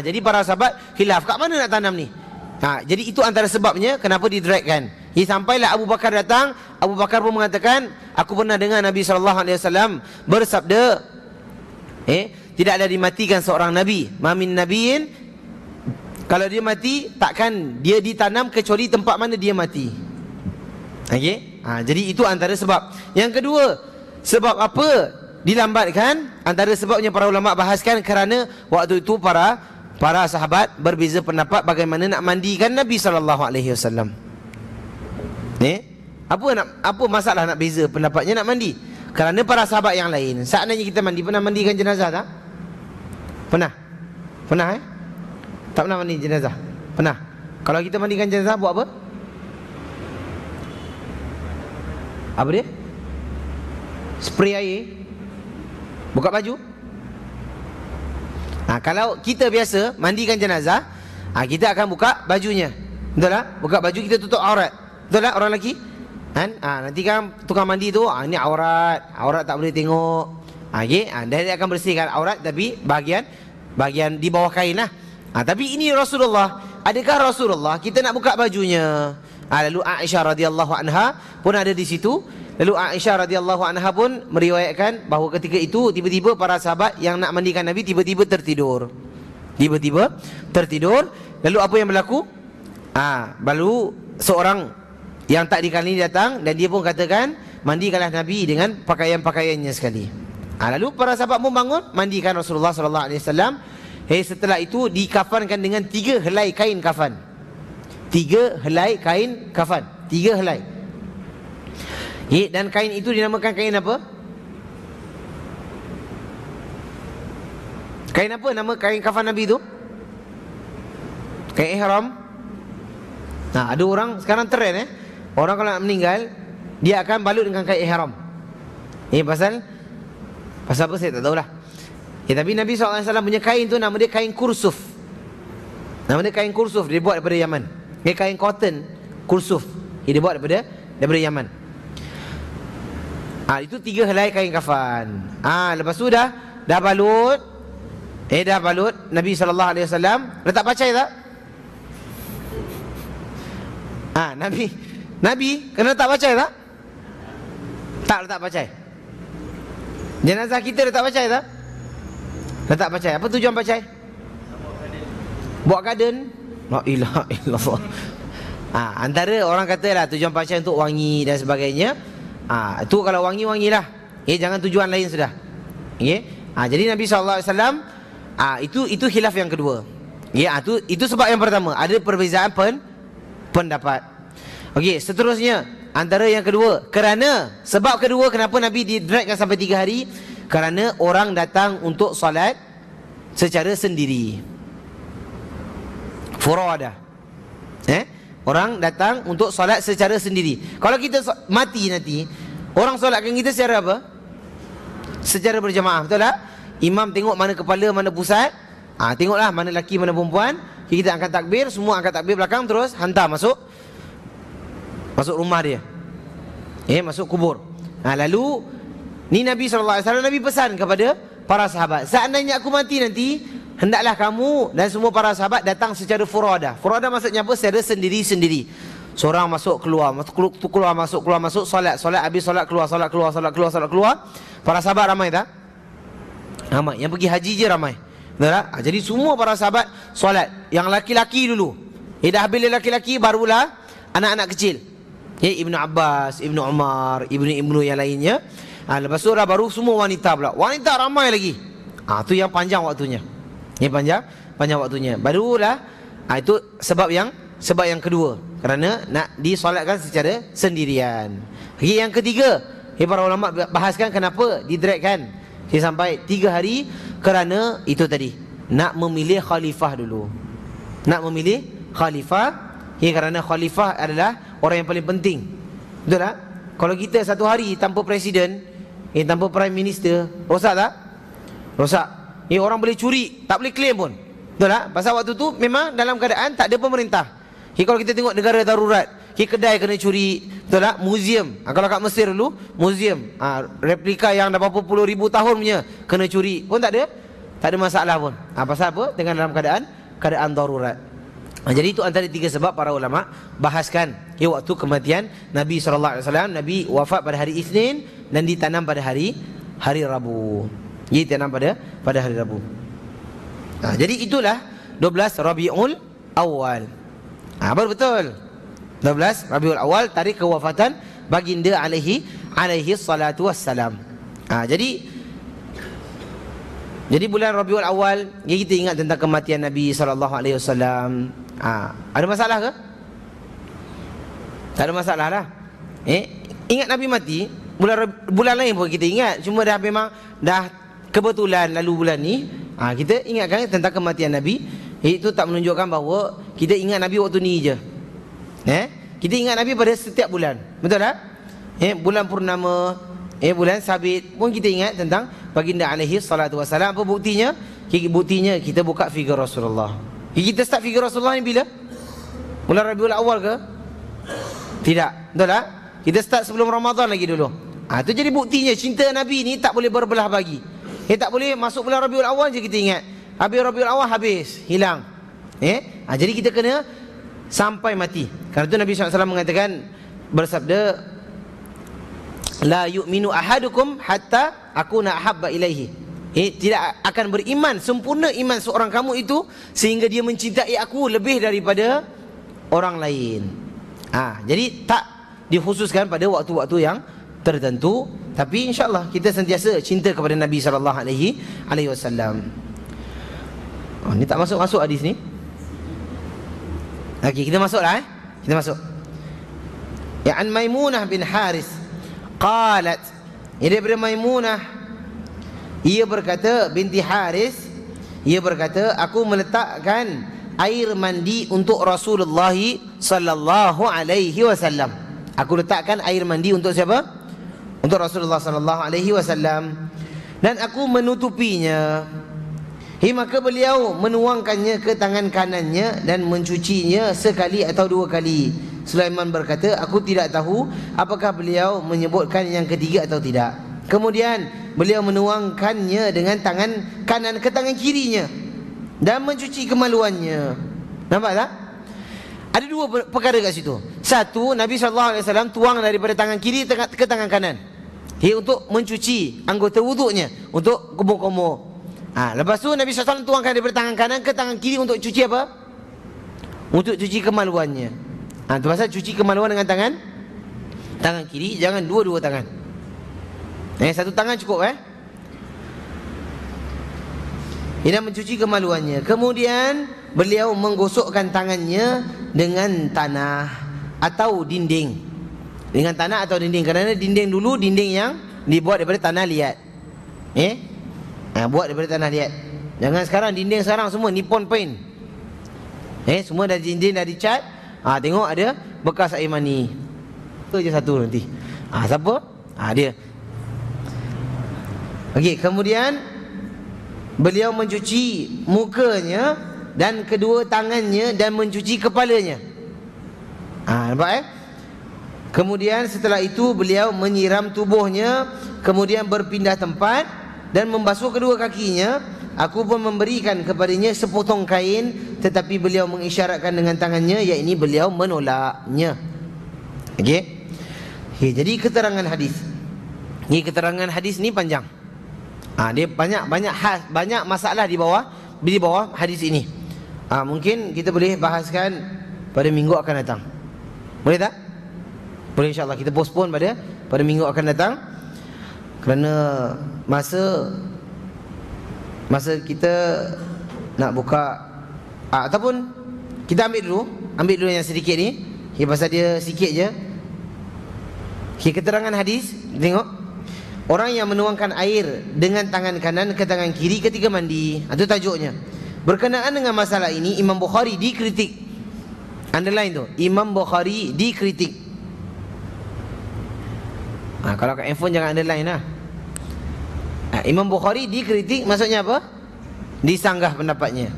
Jadi para sahabat khilaf kat mana nak tanam ni. Jadi itu antara sebabnya kenapa didragkan. Sampailah Abu Bakar datang. Abu Bakar pun mengatakan, aku pernah dengar Nabi SAW bersabda, tidak ada dimatikan seorang Nabi. Mamin nabiyin, kalau dia mati, takkan dia ditanam kecuali tempat mana dia mati. Jadi itu antara sebab. Yang kedua, sebab apa dilambatkan? Antara sebabnya para ulama bahaskan kerana waktu itu para sahabat berbeza pendapat bagaimana nak mandikan Nabi SAW. Apa masalah nak beza pendapatnya nak mandi? Kerana para sahabat yang lain, seandainya kita pernah mandikan jenazah tak? Pernah? Tak pernah mandi jenazah? Pernah? Kalau kita mandikan jenazah buat apa? Apa dia? Spray air? Buka baju? Kalau kita biasa mandikan jenazah, kita akan buka bajunya. Betul tak? Buka baju, kita tutup aurat. Betul tak orang lelaki? Nanti kan tukang mandi tu, ini aurat tak boleh tengok. Dan dia akan bersihkan aurat, tapi bahagian di bawah kain lah. Tapi ini Rasulullah. Adakah Rasulullah kita nak buka bajunya? Lalu Aisyah radhiyallahu anha pun ada di situ. Lalu Aisyah radhiyallahu anha pun meriwayatkan bahawa ketika itu tiba-tiba para sahabat yang nak mandikan Nabi tiba-tiba tertidur. Lalu apa yang berlaku? Lalu seorang yang tak dikenali datang dan dia pun katakan, mandikanlah Nabi dengan pakaian-pakaiannya sekali. Lalu para sahabat pun bangun, mandikan Rasulullah sallallahu alaihi wasallam. Setelah itu dikafankan dengan 3 helai kain kafan. 3 helai kain kafan. 3 helai. Dan kain itu dinamakan kain apa? Kain apa nama kain kafan Nabi itu? Kain ihram. Ada orang sekarang trend orang kalau nak meninggal, dia akan balut dengan kain ihram. Pasal apa saya tak tahulah. Tapi Nabi SAW punya kain tu nama dia kain kursuf. Nama dia kain kursuf, dia buat daripada Yaman. Dia kain cotton kursuf. Dia buat daripada Yaman. Itu 3 helai kain kafan. Lepas tu dah balut. Dah balut Nabi SAW letak pacai tak? Nabi kena letak pacai tak? Tak letak pacai. Jenazah kita letak pacai tak? Letak pacai. Apa tujuan pacai? Buat garden. La ilaha illallah. Antara orang katalah tujuan pacai untuk wangi dan sebagainya. Itu kalau wangi-wangilah. Jangan tujuan lain sudah. Jadi Nabi SAW itu khilaf yang kedua. Itu sebab yang pertama. Ada perbezaan pendapat. Seterusnya antara yang kedua, kerana sebab kedua kenapa Nabi didragkan sampai 3 hari, Kerana orang datang untuk solat secara sendiri. Furadah. Orang datang untuk solat secara sendiri. Kalau kita mati nanti, orang solatkan kita secara apa? Secara berjamaah, betul tak? Imam tengok mana kepala, mana pusat. Tengoklah mana lelaki, mana perempuan. Kita angkat takbir, semua angkat takbir belakang, terus hantar masuk rumah dia. Masuk kubur. Lalu ni Nabi SAW, Nabi pesan kepada para sahabat, seandainya aku mati nanti, hendaklah kamu dan semua para sahabat datang secara furadah. Furadah maksudnya apa? Secara sendiri-sendiri. Seorang masuk keluar, masuk solat habis solat keluar. Para sahabat ramai tak? Ramai. Yang pergi haji je ramai. Betul tak? Jadi semua para sahabat solat. Yang laki-laki dulu. Dah habis laki-laki, barulah anak-anak kecil. Ibnu Abbas, Ibnu Umar, Ibnu yang lainnya. Lepas tu baru semua wanita pula. Wanita ramai lagi. Tu yang panjang waktunya. Panjang waktunya. Barulah itu sebab yang kedua, kerana nak disolatkan secara sendirian. Yang ketiga, para ulama bahaskan kenapa didragkan sampai 3 hari. Kerana itu tadi, nak memilih khalifah dulu. Nak memilih khalifah. Kerana khalifah adalah orang yang paling penting. Betul tak? Kalau kita 1 hari tanpa presiden, tanpa prime minister, rosak tak? Rosak. Orang boleh curi, tak boleh claim pun. Betul tak? Pasal waktu tu memang dalam keadaan tak ada pemerintah. Kalau kita tengok negara darurat, kedai kena curi, betul tak? Museum. Kalau kat Mesir dulu, museum, replika yang dah berapa puluh ribu tahun punya, kena curi pun tak ada masalah pun. Pasal apa? Dengan dalam keadaan darurat. Jadi itu antara 3 sebab para ulama bahaskan waktu kematian Nabi SAW. Nabi wafat pada hari Isnin dan ditanam pada hari Rabu. Ditanam pada hari Rabu. Jadi itulah 12 Rabiul Awal. Baru betul 12 Rabiul Awal, tarikh kewafatan baginda alaihi salatu wassalam. Jadi bulan Rabiul Awal, kita ingat tentang kematian Nabi SAW. Ada masalah ke? Tak ada masalah lah. Ingat Nabi mati, bulan lain pun kita ingat. Cuma memang dah kebetulan lalu bulan ni, kita ingatkan tentang kematian Nabi. Itu tak menunjukkan bahawa kita ingat Nabi waktu ni je. Kita ingat Nabi pada setiap bulan. Betul tak? Bulan purnama, bulan sabit pun kita ingat tentang baginda alaihi salatu wassalam. Apa buktinya? Buktinya kita buka figure Rasulullah. Kita start figure Rasulullah ni bila? Bulan Rabiul Awal ke? Tidak. Betul tak? Kita start sebelum Ramadan lagi dulu. Itu jadi buktinya cinta Nabi ni tak boleh berbelah bagi. Tak boleh masuk bulan Rabiul Awal je kita ingat. Habis Rabiul Awal habis, hilang. Jadi kita kena sampai mati. Karena itu Nabi SAW mengatakan, bersabda, la yu'minu ahadukum hatta akuna ahabba ilaihi. Tidak akan beriman, sempurna iman seorang kamu itu sehingga dia mencintai aku lebih daripada orang lain. Jadi tak dikhususkan pada waktu-waktu yang tertentu, tapi insya-Allah kita sentiasa cinta kepada Nabi SAW. Ni tak masuk hadis ni. Okey, kita masuklah. Kita masuk. Ya, an Maimunah bin Haris qalat, daripada Maimunah, ia berkata, binti Haris, ia berkata, aku meletakkan air mandi untuk Rasulullah sallallahu alaihi wasallam. Aku letakkan air mandi untuk siapa? Untuk Rasulullah sallallahu alaihi wasallam. Dan aku menutupinya. Maka beliau menuangkannya ke tangan kanannya dan mencucinya sekali atau 2 kali. Sulaiman berkata, aku tidak tahu apakah beliau menyebutkan yang ketiga atau tidak. Kemudian beliau menuangkannya dengan tangan kanan ke tangan kirinya dan mencuci kemaluannya. Nampak tak? Ada 2 perkara kat situ. Satu, Nabi SAW tuang daripada tangan kiri ke tangan kanan. Untuk mencuci anggota wuduknya, untuk kumur-kumur. Lepas tu Nabi SAW tuangkan daripada tangan kanan ke tangan kiri untuk cuci apa? Untuk cuci kemaluannya. Itu pasal cuci kemaluan dengan tangan kiri, jangan 2 tangan. 1 tangan cukup. Dia mencuci kemaluannya. Kemudian beliau menggosokkan tangannya dengan tanah atau dinding. Dengan tanah atau dinding. Kerana dinding dulu, dinding yang dibuat daripada tanah liat. Buat daripada tanah liat. Jangan sekarang dinding sekarang semua Nippon Paint. Semua dah dinding dah dicat. Tengok ada bekas air mani. Itu je satu nanti. Siapa? Dia. Okey, kemudian beliau mencuci mukanya dan kedua tangannya dan mencuci kepalanya. Nampak Kemudian setelah itu beliau menyiram tubuhnya, kemudian berpindah tempat dan membasuh kedua kakinya. Aku pun memberikan kepadanya sepotong kain, tetapi beliau mengisyaratkan dengan tangannya, yakni beliau menolaknya. Okey. Jadi keterangan hadis. Ini keterangan hadis ni panjang. Dia banyak masalah di bawah hadis ini. Mungkin kita boleh bahaskan pada minggu akan datang. Boleh tak? Boleh, insya-Allah kita postpone pada minggu akan datang. Kerana masa kita nak buka ataupun kita ambil dulu yang sedikit ni. Pasal dia sikit je. Keterangan hadis, tengok. Orang yang menuangkan air dengan tangan kanan ke tangan kiri ketika mandi. Itu tajuknya. Berkenaan dengan masalah ini, Imam Bukhari dikritik. Underline tu, Imam Bukhari dikritik. Kalau kat handphone jangan underline lah. Imam Bukhari dikritik maksudnya apa? Disanggah pendapatnya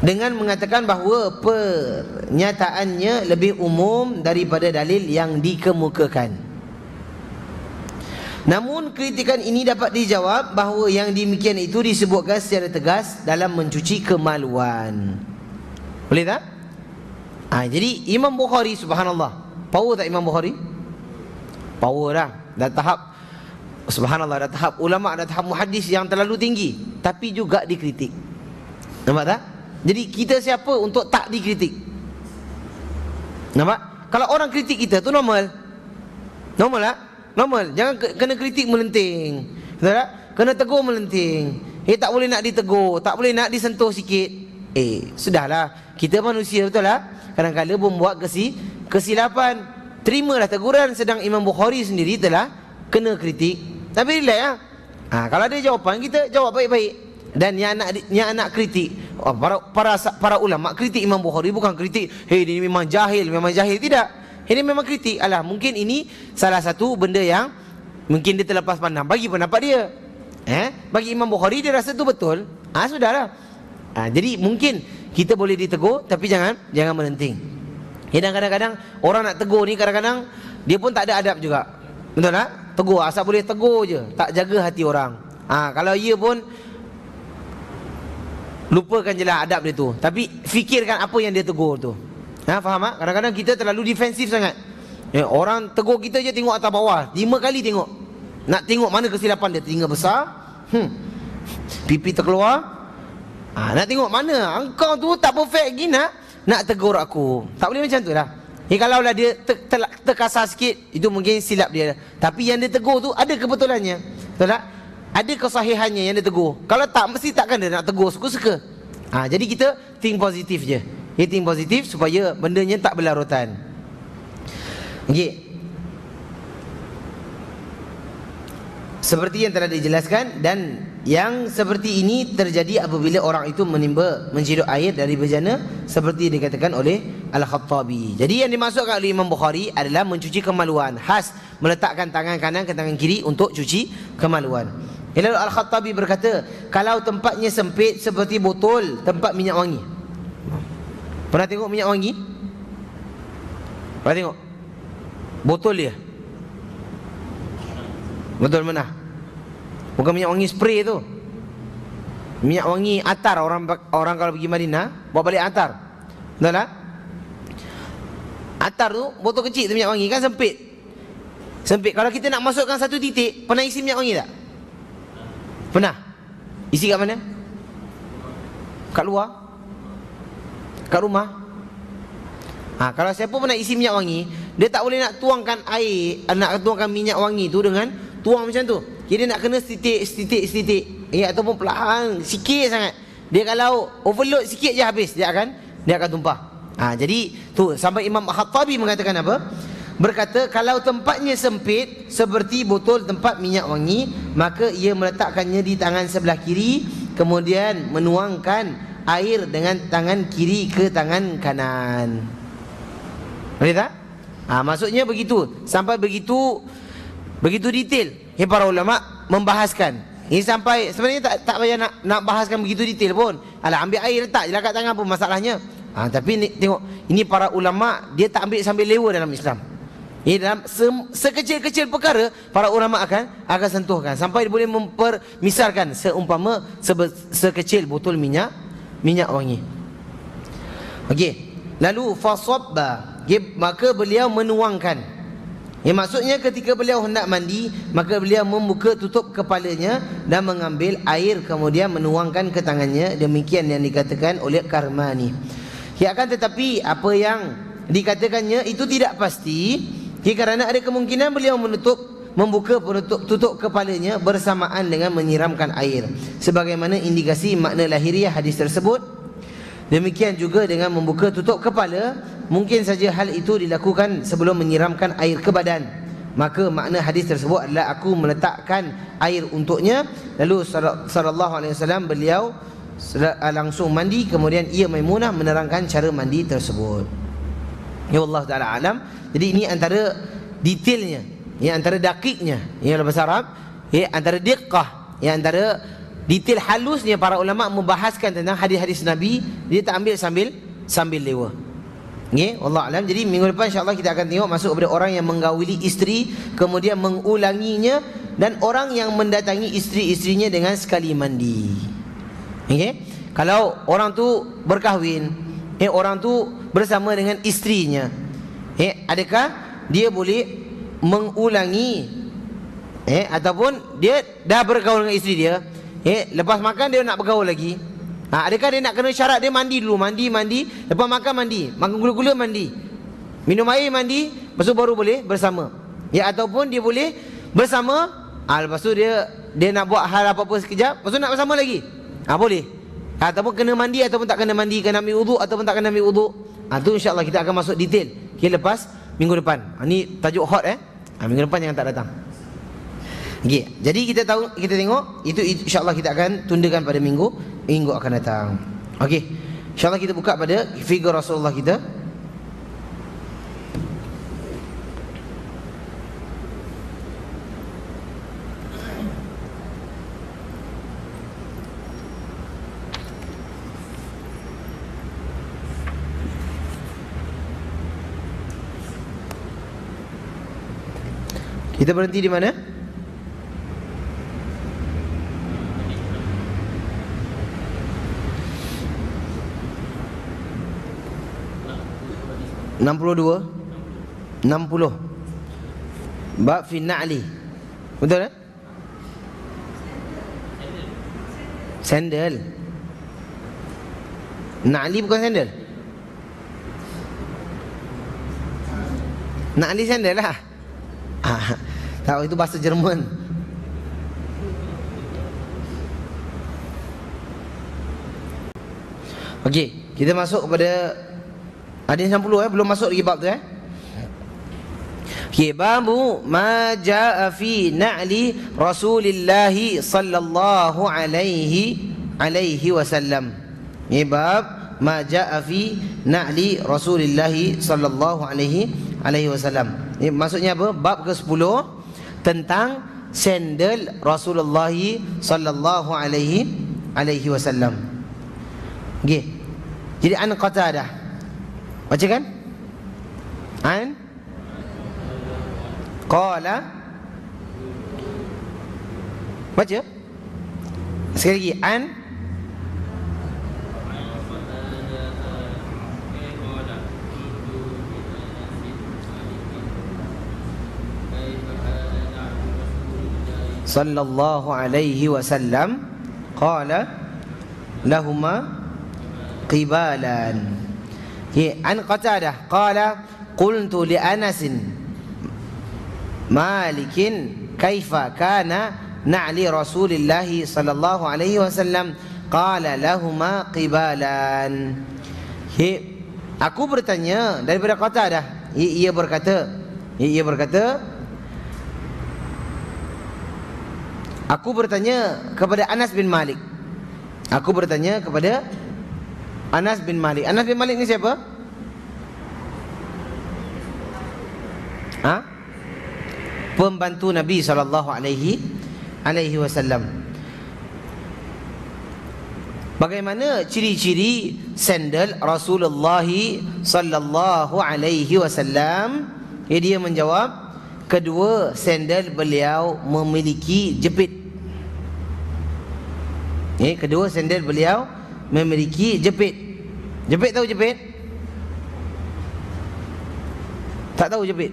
dengan mengatakan bahawa pernyataannya lebih umum daripada dalil yang dikemukakan. Namun kritikan ini dapat dijawab bahawa yang demikian itu disebutkan secara tegas dalam mencuci kemaluan. Boleh tak? Jadi Imam Bukhari, subhanallah, power tak Imam Bukhari? Power dah. Dah tahap, subhanallah, dah tahap ulama', dah tahap muhaddis yang terlalu tinggi, tapi juga dikritik. Nampak tak? Jadi kita siapa untuk tak dikritik? Nampak? Kalau orang kritik kita tu normal. Normal tak? Normal. Jangan kena kritik melenting. Betul tak? Kena tegur melenting. Tak boleh nak ditegur, tak boleh nak disentuh sikit. Sudahlah. Kita manusia, betul tak? Kadang-kadang pun buat kesilapan. Terimalah teguran. Sedang Imam Bukhari sendiri telah kena kritik. Tapi relax lah. Kalau ada jawapan, kita jawab baik-baik. Dan yang anak kritik, para ulama kritik Imam Bukhari bukan kritik, dia memang jahil. Tidak. Ini memang kritik. Mungkin ini salah satu benda yang mungkin dia terlepas pandang. Bagi pendapat dia. Bagi Imam Bukhari dia rasa tu betul. Sudahlah. Jadi mungkin kita boleh ditegur, tapi jangan melenting. Dan kadang-kadang orang nak tegur ni, kadang-kadang dia pun tak ada adab juga. Betul tak? Tegur, asal boleh tegur je, tak jaga hati orang. Kalau ia pun lupakan je lah adab dia tu, tapi fikirkan apa yang dia tegur tu. Faham tak? Kadang-kadang kita terlalu defensif sangat. Orang tegur kita je tengok atas bawah 5 kali tengok. Nak tengok mana kesilapan dia. Telinga besar, pipi terkeluar. Nak tengok mana engkau tu tak perfect lagi nak tegur aku. Tak boleh macam tu lah. Kalau lah dia terkasar sikit, itu mungkin silap dia. Tapi yang dia tegur tu ada kebetulannya. Betul tak? Ada kesahihannya yang dia tegur. Kalau tak, mesti takkan dia nak tegur suka-suka. Jadi kita think positif je. Think positif supaya bendanya tak berlarutan. Okey. Seperti yang telah dijelaskan, dan yang seperti ini terjadi apabila orang itu menciduk air dari bejana, seperti dikatakan oleh Al-Khattabi. Jadi yang dimaksudkan oleh Imam Bukhari adalah mencuci kemaluan, khas meletakkan tangan kanan ke tangan kiri untuk cuci kemaluan. Lalu Al-Khattabi berkata, kalau tempatnya sempit seperti botol tempat minyak wangi. Pernah tengok minyak wangi? Pernah tengok? Botol dia. Betul mana? Bukan minyak wangi spray tu. Minyak wangi atar. Orang kalau pergi Madinah bawa balik atar. Betul tak? Atar tu botol kecil tu minyak wangi, kan sempit. Kalau kita nak masukkan satu titik, pernah isi minyak wangi tak? Pernah? Isi kat mana? Kat luar? Kat rumah? Kalau siapa pernah isi minyak wangi, dia tak boleh nak tuangkan air, nak tuangkan minyak wangi tu dengan tuang macam tu. Jadi nak kena setitik. Ataupun perlahan, sikit sangat. Dia kalau overload sikit je habis, dia akan tumpah. Jadi tu sampai Imam Khattabi mengatakan apa? berkata kalau tempatnya sempit seperti botol tempat minyak wangi, maka ia meletakkannya di tangan sebelah kiri, kemudian menuangkan air dengan tangan kiri ke tangan kanan. Boleh tak? Maksudnya begitu. Sampai begitu detail. Para ulama membahaskan. Ini sampai sebenarnya tak payah nak bahaskan begitu detail pun. Alah, ambil air letak je lah kat tangan pun masalahnya. Tapi ni, tengok, ini para ulama dia tak ambil sambil lewa dalam Islam. Ini dalam sekecil-kecil perkara para ulama akan sentuhkan sampai boleh mempermisalkan seumpama sekecil botol minyak wangi. Okey. Lalu fasabba, maka beliau menuangkan. Maksudnya ketika beliau hendak mandi, maka beliau membuka tutup kepalanya dan mengambil air kemudian menuangkan ke tangannya. Demikian yang dikatakan oleh Karmani. Akan tetapi apa yang dikatakannya itu tidak pasti, kerana ada kemungkinan beliau membuka tutup kepalanya bersamaan dengan menyiramkan air, sebagaimana indikasi makna lahiriah hadis tersebut. Demikian juga dengan membuka tutup kepala, mungkin saja hal itu dilakukan sebelum menyiramkan air ke badan. Maka makna hadis tersebut adalah aku meletakkan air untuknya. Lalu sallallahu alaihi wasallam beliau langsung mandi, kemudian ia Maimunah menerangkan cara mandi tersebut. Ya Allah Ta'ala alam. Jadi ini antara detailnya, antara dakiknya, dalam bahasa Arab, antara diqqah, antara detail halusnya para ulama membahaskan tentang hadis-hadis Nabi. Dia tak ambil sambil lewa. Wallahu alam. Jadi minggu depan insya-Allah kita akan tengok masuk kepada orang yang menggawili isteri kemudian mengulanginya, dan orang yang mendatangi isteri-isterinya dengan sekali mandi. Kalau orang tu berkahwin, orang tu bersama dengan isterinya, adakah dia boleh mengulangi ataupun dia dah bergaul dengan isteri dia, lepas makan dia nak bergaul lagi? Adakah dia nak kena syarat dia mandi dulu, mandi, lepas makan makan gula-gula mandi, minum air mandi, lepas tu baru boleh bersama? Ataupun dia boleh bersama, lepas tu dia nak buat hal apa-apa sekejap, lepas tu nak bersama lagi? Boleh. Ataupun kena mandi ataupun tak kena mandi, kena ambil wuduk ataupun tak kena ambil wuduk. Tu insya-Allah kita akan masuk detail lepas minggu depan. Ni tajuk hot minggu depan jangan tak datang. Jadi kita tengok itu insya-Allah kita akan tundakan pada minggu akan datang. Insya-Allah kita buka pada figur Rasulullah kita. Kita berhenti di mana? enam puluh bab fi na'li. Betul tak? Sandal. Na'li bukan sandal. Na'li sandal lah. Tahu itu bahasa Jerman. Kita masuk kepada hadis 60 belum masuk lagi bab tu babu ma jaa fi na'li Rasulillah sallallahu alaihi wasallam. Bab ma jaa fi na'li Rasulillah sallallahu alaihi wasallam. Maksudnya apa? Bab ke-10 tentang sandal Rasulullah sallallahu alaihi wasallam. Jadi an Qatadah. Bacakan. An qala. Baca. Sekali lagi. An sallallahu alaihi wasallam qala lahuma qibalan. An Qatadah qala qultu li Anas Malikin kaifa kana na'li Rasulillah sallallahu alaihi wasallam qala lahuma qibalan. Aku bertanya daripada Qatadah, ia berkata, Ia berkata, aku bertanya kepada Anas bin Malik. Aku bertanya kepada Anas bin Malik. Anas bin Malik ni siapa? Pembantu Nabi SAW. Bagaimana ciri-ciri sandal Rasulullah SAW? Dia menjawab, kedua sandal beliau memiliki jepit. Kedua sandal beliau memiliki jepit. Jepit, tahu jepit? Tak tahu jepit?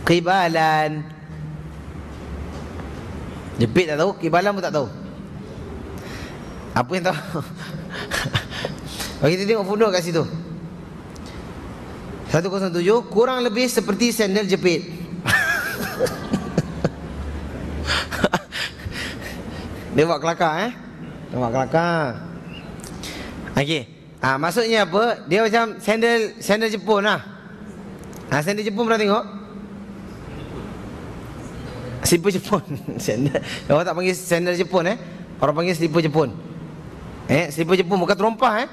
Qibalan. Jepit tak tahu, qibalan pun tak tahu. Apa yang tahu? Bagi kita tengok foto kat situ. 107, kurang lebih seperti sandal jepit. Dia buat kelakar Dia buat kelakar. Okey. Maksudnya apa? Dia macam sandal Jepun lah. Sandal Jepun pernah tengok? Slipper Jepun. Sandal. Orang tak panggil sandal Jepun Orang panggil slipper Jepun. Slipper Jepun bukan terompah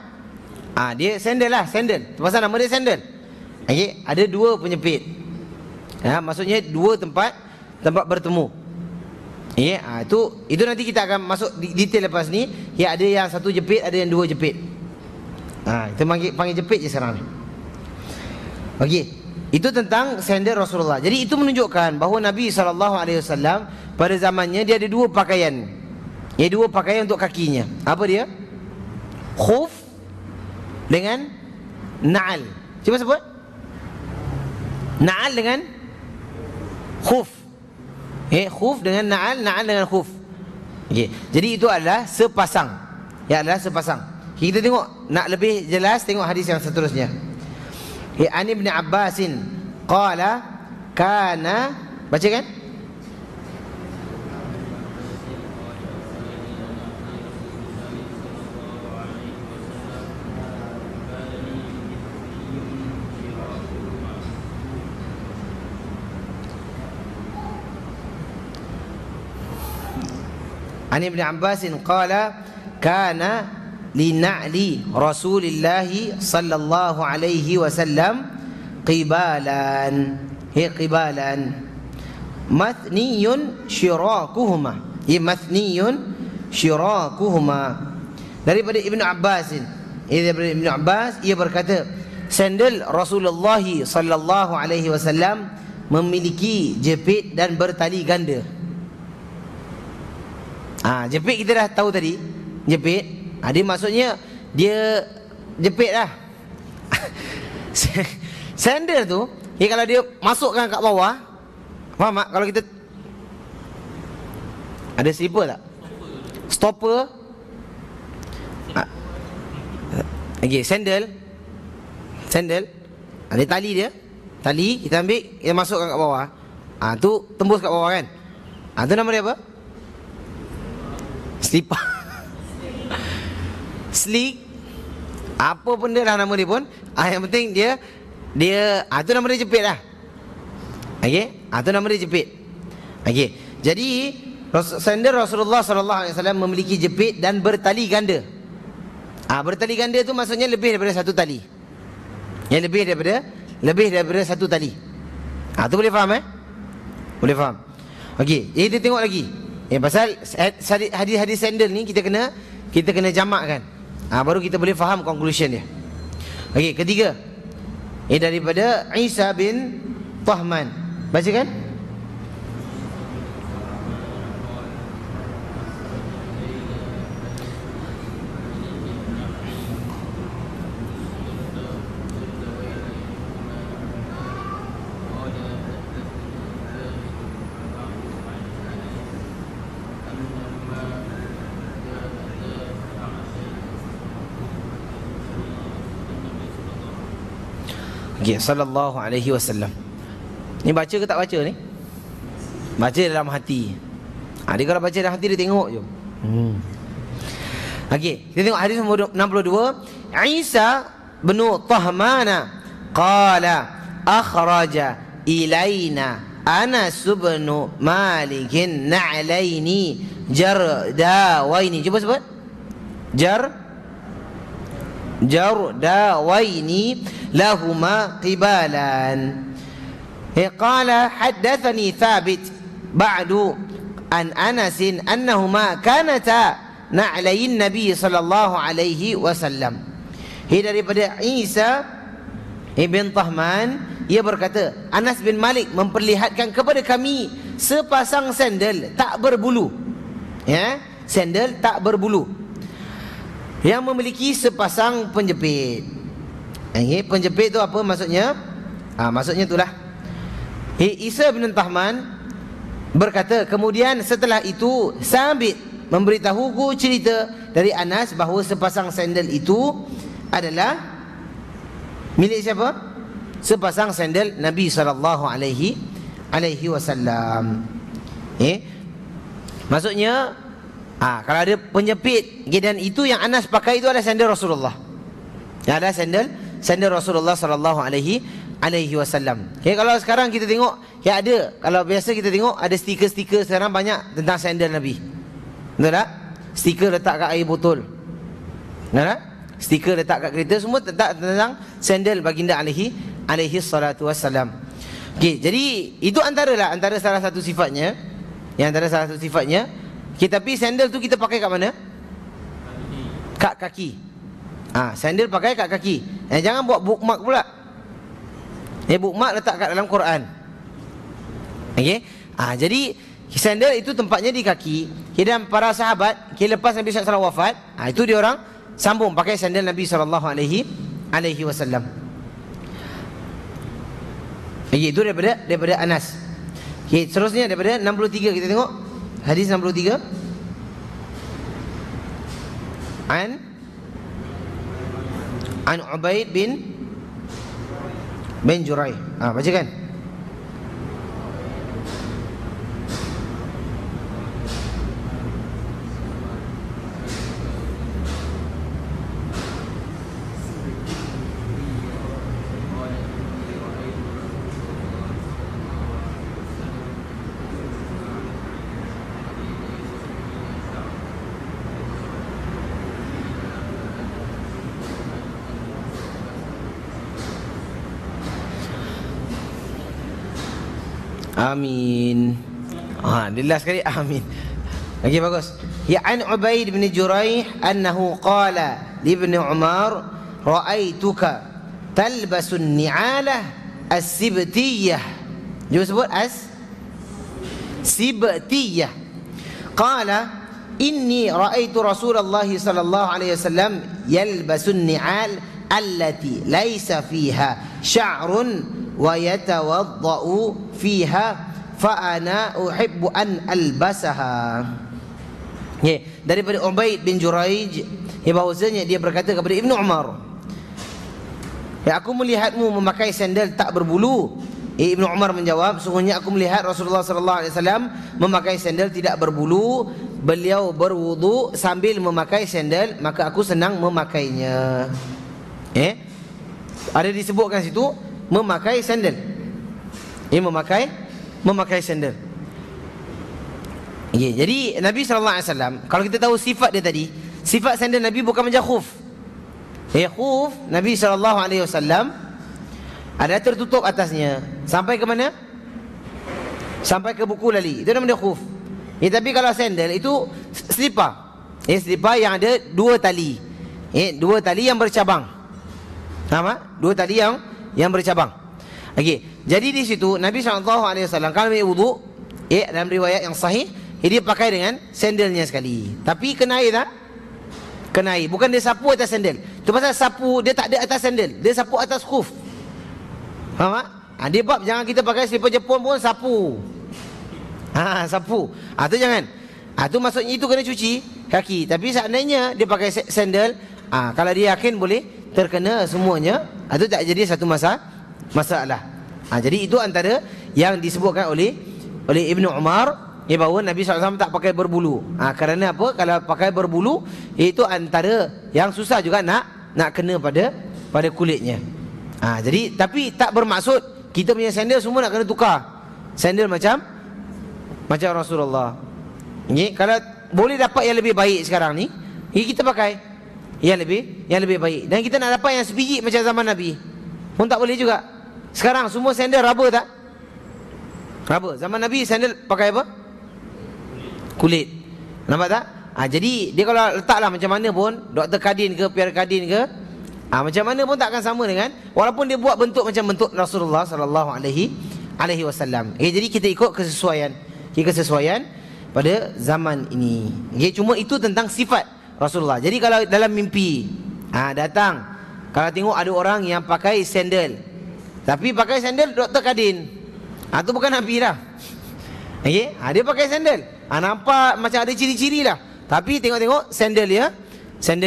dia sandal lah, sandal. Pasal nama dia sandal. Okey, ada dua penyepit. Maksudnya dua tempat bertemu. Itu nanti kita akan masuk detail lepas ni. Ada yang satu jepit, ada yang dua jepit. Kita panggil jepit je sekarang ni. Okey, itu tentang sandal Rasulullah. Jadi itu menunjukkan bahawa Nabi SAW pada zamannya dia ada dua pakaian. Dua pakaian untuk kakinya. Apa dia? Khuf dengan na'al. Cuba sebut. Na'al dengan khuf. Khuf dengan na'al, na'al dengan khuf. Jadi itu adalah sepasang. Adalah sepasang. Kita tengok, nak lebih jelas, tengok hadis yang seterusnya. An Ibn Abbasin qala kana, baca kan? An Ibn Abbasin qala kana lina'li Rasulillah sallallahu alaihi wasallam qibalan. Qibalan mathniyun shirakuhuma. Mathniyun shirakuhuma. Daripada Ibn Abbasin. Daripada Ibn Abbas, ia berkata, sandal Rasulullah sallallahu alaihi wasallam memiliki jepit dan bertali ganda. Jepit kita dah tahu tadi. Jepit, dia maksudnya dia jepit lah. Sandal tu, kalau dia masukkan kat bawah, faham tak? Kalau kita ada slipper tak? Stopper. Sandal. Ada tali dia. Tali kita ambil, kita masukkan kat bawah. Tu tembus kat bawah kan? Tu nama dia apa? Slipper. Slick. Apa benda lah nama dia pun. Yang penting dia tu nama dia jepit lah. Tu nama dia jepit. Jadi sandal Rasulullah SAW memiliki jepit dan bertali ganda. Bertali ganda tu maksudnya lebih daripada satu tali. Lebih daripada satu tali. Tu boleh faham Boleh faham. Jadi kita tengok lagi. Pasal hadis-hadis sandal ni kita kena jamakkan. Baru kita boleh faham conclusion dia. Ketiga. Daripada Isa bin Tahman. Baca kan? Sallallahu alaihi wasallam. Ni baca ke tak baca ni? Baca dalam hati. Dia kalau baca dalam hati dia tengok je. Kita tengok hadis nombor 62. Isa bin Tahmana qala akhraja ilaina Anas bin Malik na'laini jardawaini. Cuba sebut. Jardawaini lahuma qibalan. Qala haddathani Thabit ba'du an Anas annahuma kanata na'layin Nabi sallallahu alaihi wasallam. Daripada Isa ibn Tahman, ia berkata, Anas bin Malik memperlihatkan kepada kami sepasang sandal tak berbulu. Ya, sandal tak berbulu yang memiliki sepasang penjepit. Penjepit tu apa maksudnya? Maksudnya itulah. Isa bin Tahman berkata, kemudian setelah itu Sabit memberitahuku cerita dari Anas bahawa sepasang sandal itu adalah milik siapa? Sepasang sandal Nabi sallallahu alaihi wasallam. Maksudnya kalau ada penjepit, dan itu yang Anas pakai itu ada sandal Rasulullah. Ada sandal Rasulullah sallallahu alaihi wasallam. Kalau sekarang kita tengok, ada, kalau biasa kita tengok ada stiker-stiker sekarang banyak tentang sandal Nabi. Betul tak? Stiker letak kat air botol. Betul tak? Stiker letak kat kereta, semua tentang sandal baginda alaihi salatu wassalam. Jadi itu antara salah satu sifatnya. Tapi sandal tu kita pakai kat mana? Kat kaki. Sandal pakai kat kaki. Jangan buat bookmark pula. Bookmark letak kat dalam Quran. Jadi sandal itu tempatnya di kaki. Dan para sahabat, lepas Nabi SAW wafat, itu dia orang sambung pakai sandal Nabi sallallahu alaihi wasallam. Itu daripada Anas. Seterusnya daripada 63 kita tengok hadis 63. An Ubaid bin Juraih. Bacakan. Amin. Jelas sekali. Amin. Okey, bagus. Ya, an Ubaid bin Juraih annahu qala li ibn Umar ra'aituka talbasu an-ni'alah as-sibtiyah. Jom sebut as-sibtiyah. Qala inni ra'aitu Rasulullah sallallahu alaihi wasallam yalbasu an-ni'al allati laysa fiha sya'run wa yatawaddau fiha fa ana uhibbu an albasaha. Daripada Ubaid bin Juraij, bahawasanya dia berkata kepada Ibnu Umar, aku melihatmu memakai sandal tak berbulu. Ibnu Umar menjawab, sungguhnya aku melihat Rasulullah sallallahu alaihi wasallam memakai sandal tidak berbulu. Beliau berwudu sambil memakai sandal, maka aku senang memakainya. Ada disebutkan situ memakai sandal. Memakai sandal. Jadi Nabi SAW, kalau kita tahu sifat dia tadi, sifat sandal Nabi bukan macam khuf. Khuf Nabi SAW ada tertutup atasnya. Sampai ke mana? Sampai ke buku lali. Itu namanya khuf. Tapi kalau sandal itu selipar. Selipar yang ada dua tali. Dua tali yang bercabang. Dua tali yang bercabang. Jadi di situ Nabi SAW kalau ambil wudu, dalam riwayat yang sahih, dia pakai dengan sandalnya sekali. Tapi kena air tak? Kena air. Bukan dia sapu atas sandal. Itu pasal sapu dia tak ada atas sandal. Dia sapu atas khuf. Faham tak? Dia bab jangan kita pakai selipar Jepun pun sapu. Sapu. Tu jangan. Tu maksudnya itu kena cuci kaki. Tapi seandainya dia pakai sandal, kalau dia yakin boleh terkena semuanya, itu tak jadi satu masalah. Jadi itu antara yang disebutkan oleh Ibnu Umar, bahawa Nabi SAW tak pakai berbulu. Kerana apa? Kalau pakai berbulu, itu antara yang susah juga nak kena pada kulitnya. Jadi tapi tak bermaksud kita punya sandal semua nak kena tukar. Sandal macam Rasulullah. Okay? Kalau boleh dapat yang lebih baik sekarang ni, kita pakai yang lebih baik. Dan kita nak dapat yang sebiji macam zaman Nabi pun tak boleh juga. Sekarang semua sandal rubber tak? Rubber. Zaman Nabi sandal pakai apa? Kulit. Nampak tak? Jadi dia kalau letaklah macam mana pun, Dr. Kadin ke, Pierre Kadin ke, macam mana pun tak akan sama dengan, walaupun dia buat bentuk macam bentuk Rasulullah sallallahu alaihi wasallam. Jadi kita ikut kesesuaian. Kesesuaian pada zaman ini. Cuma itu tentang sifat Rasulullah. Jadi kalau dalam mimpi datang, kalau tengok ada orang yang pakai sandal, tapi pakai sandal Dr. Kadin, itu bukan Nabi dah. Dia pakai sandal, nampak macam ada ciri-ciri lah, tapi tengok-tengok sandal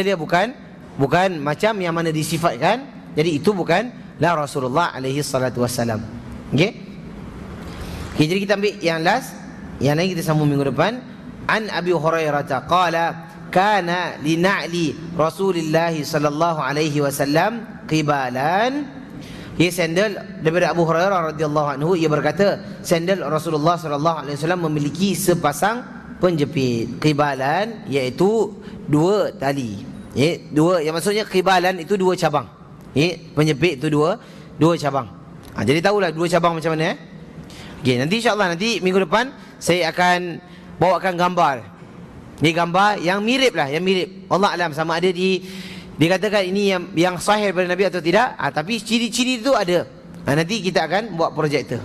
dia bukan macam yang mana disifatkan. Jadi itu bukanlah Rasulullah alaihi salatu wassalam. Jadi kita ambil yang last. Yang lain kita sambung minggu depan. An Abi Hurairah qala kana li na'li Rasulillah sallallahu alaihi wasallam qibalan. Ia sandal daripada Abu Hurairah radhiyallahu anhu, ia berkata sandal Rasulullah sallallahu alaihi wasallam memiliki sepasang penjepit. Qibalan iaitu dua tali. Dua, yang maksudnya qibalan itu dua cabang. Penjepit itu dua cabang. Jadi tahulah dua cabang macam mana. Nanti insya-Allah nanti minggu depan saya akan bawakan gambar. Ini gambar yang mirip lah, yang mirip. Allah alam sama ada dikatakan ini yang sahih daripada Nabi atau tidak. Tapi ciri-ciri itu ada. Nanti kita akan buat projektor.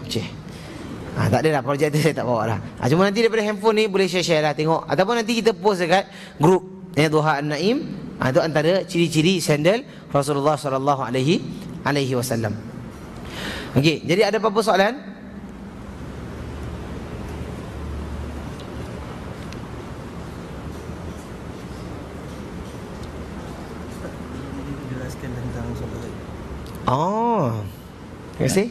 Tak ada lah projektor, saya tak bawa lah. Cuma nanti daripada handphone ni boleh share-share lah, tengok. Ataupun nanti kita post dekat grup Duha An-Naim. Itu antara ciri-ciri sandal Rasulullah sallallahu alaihi wasallam. Jadi ada apa-apa soalan? Terima kasih.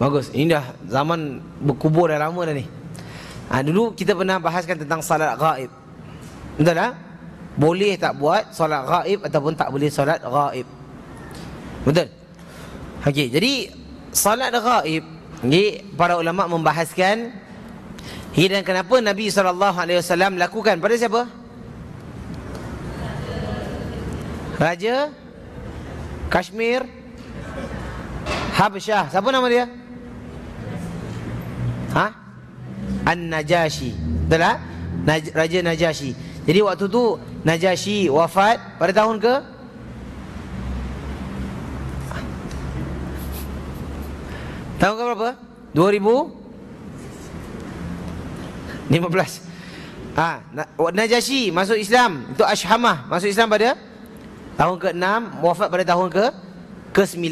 Bagus. Ini dah zaman berkubur dah lama dah ni. Dulu kita pernah bahaskan tentang salat ghaib. Betul tak? Boleh tak buat salat ghaib ataupun tak boleh salat ghaib. Betul? Jadi salat ghaib, para ulama membahaskan dan kenapa Nabi SAW lakukan pada siapa? Raja Kashmir Habsyah. Siapa nama dia? An-Najashi. Betul tak? Raja Najashi. Jadi waktu tu Najashi wafat pada tahun ke? Tahun ke berapa? 2015. Najashi masuk Islam. Itu Ashhamah masuk Islam pada tahun ke-6, wafat pada tahun ke-9.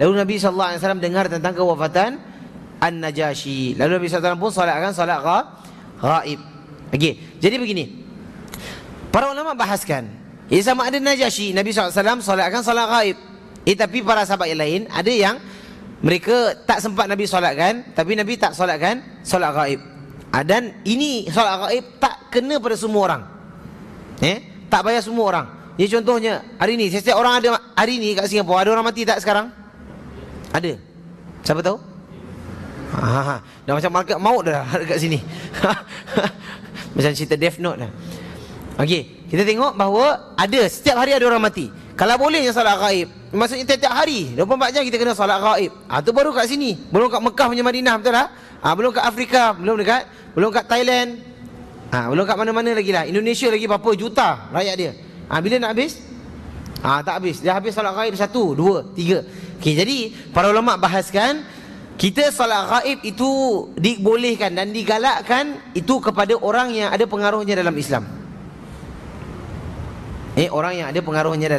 Lalu Nabi SAW dengar tentang kewafatan An-Najashi. Lalu Nabi SAW pun solatkan solat ghaib. Jadi begini, para ulama bahaskan, sama ada Najashi, Nabi SAW solatkan solat ghaib. Tapi para sahabat yang lain, ada yang mereka tak sempat Nabi solatkan, tapi Nabi tak solatkan solat ghaib. Dan ini solat ghaib tak kena pada semua orang. Tak payah semua orang. Jadi contohnya hari ni setiap orang ada, hari ni kat Singapura ada orang mati tak sekarang? Ada. Siapa tahu? Dah macam malaikat maut dah dekat sini. Macam cerita Death Note dah. Kita tengok bahawa ada, setiap hari ada orang mati. Kalau bolehnya solat ghaib, maksudnya tiap-tiap hari 24 jam kita kena solat ghaib. Tu baru kat sini. Belum kat Mekah punya Madinah, betul tak? Belum kat Afrika, belum kat Thailand. Belum kat mana-mana lagi lah. Indonesia lagi berapa juta rakyat dia. Bila nak habis? Tak habis. Dia habis solat ghaib 1, 2, 3. Jadi para ulama bahaskan, kita solat ghaib itu dibolehkan dan digalakkan itu kepada orang yang ada pengaruhnya dalam Islam. Orang yang ada pengaruhnya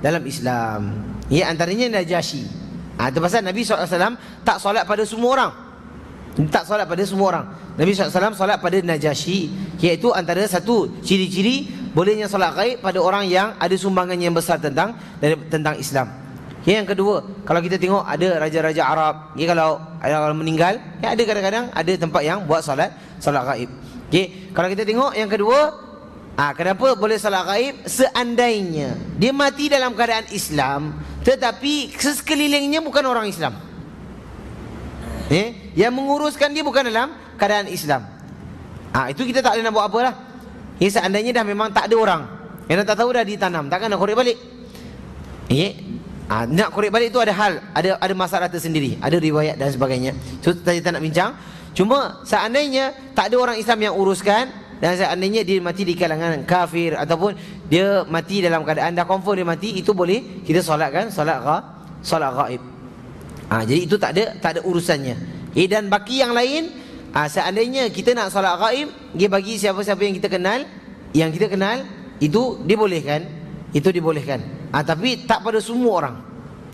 dalam Islam. Antaranya Najashi. Itu pasal Nabi SAW tak solat pada semua orang. Tak solat pada semua orang. Nabi SAW solat pada Najashi, iaitu antara satu ciri-ciri bolehnya solat ghaib pada orang yang ada sumbangan yang besar tentang Islam. Yang kedua, kalau kita tengok ada raja-raja Arab, kalau meninggal, ada kadang-kadang ada tempat yang buat solat ghaib. Kalau kita tengok yang kedua, kenapa boleh solat ghaib? Seandainya dia mati dalam keadaan Islam, tetapi sekelilingnya bukan orang Islam. Yang menguruskan dia bukan dalam keadaan Islam. Itu kita tak boleh nak buat apa lah. Seandainya dah memang tak ada orang, yang tak tahu dah ditanam, takkan nak korek balik. Nak korek balik tu ada hal, ada masalah tersendiri, ada riwayat dan sebagainya. So saya tak nak bincang. Cuma seandainya tak ada orang Islam yang uruskan, dan seandainya dia mati di kalangan kafir, ataupun dia mati dalam keadaan dah confirm dia mati, itu boleh kita solatkan solat ghaib. Jadi itu tak ada urusannya. Dan baki yang lain, seandainya kita nak solat ghaib, dia bagi siapa-siapa yang kita kenal, itu dibolehkan. Tapi tak pada semua orang.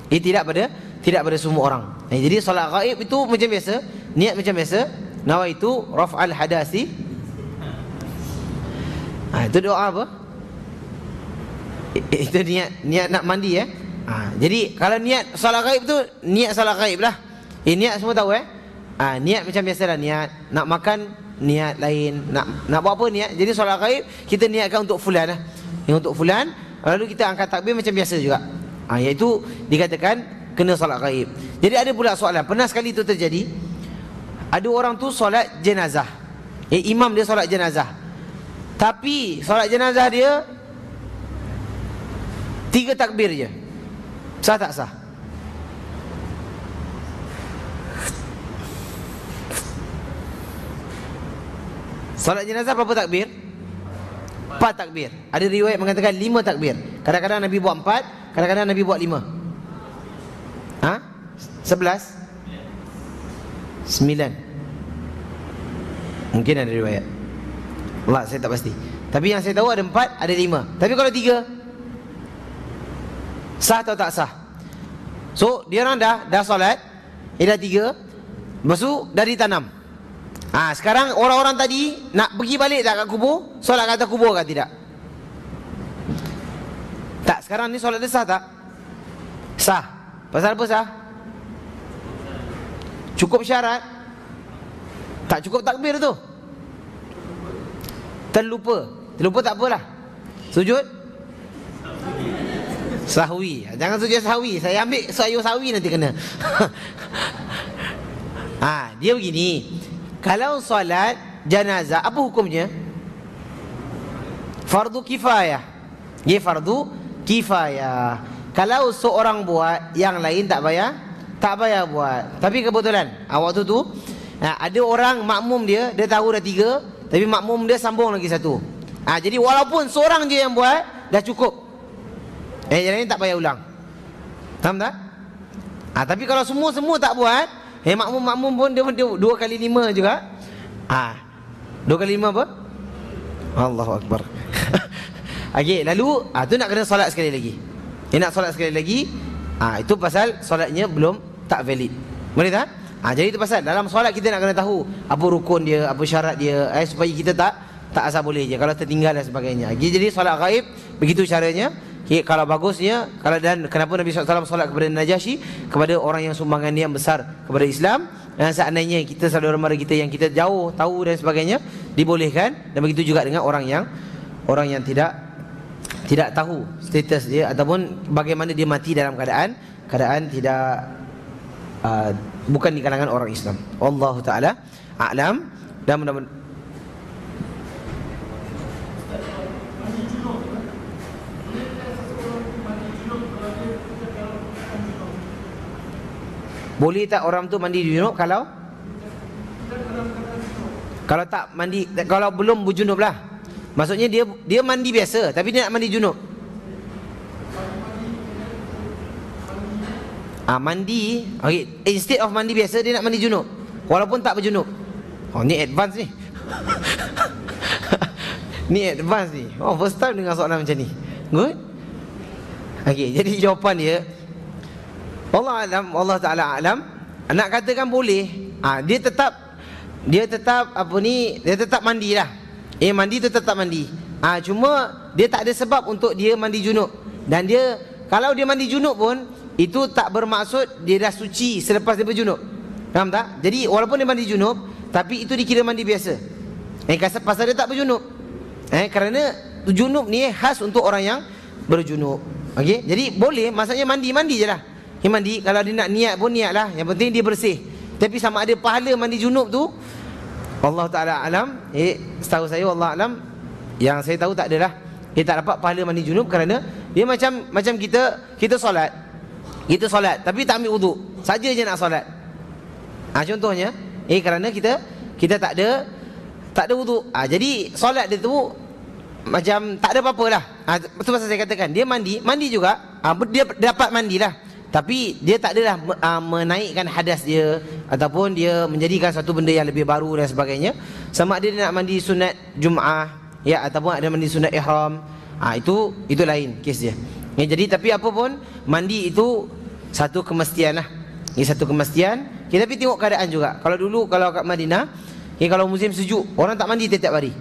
Tidak pada semua orang. Jadi solat ghaib itu macam biasa, niat macam biasa, nawaitu raf'al hadasi. Itu doa apa? Itu niat nak mandi. Jadi kalau niat solat ghaib tu, niat solat ghaib lah. Niat semua tahu niat macam biasalah, niat nak makan, niat lain, nak buat apa niat. Jadi solat ghaib kita niatkan untuk fulan lah. Untuk fulan, lalu kita angkat takbir macam biasa juga. Iaitu dikatakan kena solat ghaib. Jadi ada pula soalan, pernah sekali itu terjadi. Ada orang tu solat jenazah. Imam dia solat jenazah. Tapi solat jenazah dia 3 takbir je. Sah tak sah? Solat jenazah berapa takbir? 4 takbir. Ada riwayat mengatakan 5 takbir. Kadang-kadang Nabi buat 4, kadang-kadang Nabi buat 5. 11? 9. Mungkin ada riwayat, Allah saya tak pasti. Tapi yang saya tahu ada 4, ada 5. Tapi kalau 3, sah atau tak sah? So dia orang dah solat, dah 3, lepas tu dah ditanam. Sekarang orang-orang tadi nak pergi balik tak kat kubur? Solat kat atas kubur ke tidak? Tak, sekarang ni solat dia sah tak? Sah. Pasal apa sah? Cukup syarat? Tak cukup takbir tu. Terlupa tak apalah. Sujud sahwi. Jangan sujud sahwi. Saya ambil sayur sahwi nanti kena. Dia begini. Kalau solat janazah, apa hukumnya? Fardu kifayah. Dia fardu kifayah. Kalau seorang buat, yang lain tak payah buat. Tapi kebetulan waktu tu ada orang makmum dia tahu dah 3, tapi makmum dia sambung lagi 1. Jadi walaupun seorang je yang buat, dah cukup. Yang lain tak payah ulang. Faham tak? Tapi kalau semua tak buat, makmum pun dia 2 kali 5 juga. 2 kali 5 apa? Allahu Akbar. Okey, lalu tu nak kena solat sekali lagi. Nak solat sekali lagi, itu pasal solatnya belum tak valid. Boleh tak? Jadi itu pasal dalam solat kita nak kena tahu apa rukun dia, apa syarat dia, supaya kita tak asal boleh je kalau tertinggal dan sebagainya. Jadi solat ghaib begitu caranya. Kalau bagusnya, dan kenapa Nabi SAW solat kepada Najasyi, kepada orang yang sumbangan dia yang besar kepada Islam, dan seandainya kita saudara mara kita yang kita jauh tahu dan sebagainya, dibolehkan. Dan begitu juga dengan orang yang tidak tahu status dia ataupun bagaimana dia mati dalam keadaan tidak bukan di kalangan orang Islam. Wallahu taala a'lam. Dan mudah-mudahan boleh tak orang tu mandi junub kalau tak mandi, kalau belum berjunub lah. Maksudnya dia mandi biasa tapi dia nak mandi junub. Mandi, okay. Instead of mandi biasa dia nak mandi junub walaupun tak berjunub. Ni advance ni. Ni advance ni. First time dengar soalan macam ni. Good. Okay, jadi jawapan dia, Allah Ta'ala alam. Nak katakan boleh, dia tetap mandi lah. Mandi tu tetap mandi. Cuma dia tak ada sebab untuk dia mandi junub. Dan dia, kalau dia mandi junub pun, itu tak bermaksud dia dah suci selepas dia berjunub. Faham tak? Jadi walaupun dia mandi junub, tapi itu dikira mandi biasa. Pasal dia tak berjunub. Kerana junub ni khas untuk orang yang berjunub. Okey, jadi boleh, maksudnya mandi je lah. Dia mandi, kalau dia nak niat pun niat lah. Yang penting dia bersih. Tapi sama ada pahala mandi junub tu, Allah Ta'ala alam, setahu saya Allah alam, yang saya tahu tak adalah. Dia tak dapat pahala mandi junub kerana dia macam kita solat. Kita solat tapi tak ambil wuduk, saja je nak solat. Contohnya, kerana kita tak ada wuduk. Jadi solat dia tu macam tak ada apa-apa lah. Itu pasal saya katakan dia mandi juga, dia dapat mandilah, tapi dia tak adalah menaikkan hadas dia ataupun dia menjadikan satu benda yang lebih baru dan sebagainya. Sama ada dia nak mandi sunat Jum'ah, ya, ataupun ada mandi sunat ihram. Itu lain kes dia. Jadi tapi apa pun, mandi itu satu kemestian lah. Satu kemestian. Tapi tengok keadaan juga. Kalau dulu kalau kat Madinah, kalau musim sejuk, orang tak mandi tiap-tiap hari.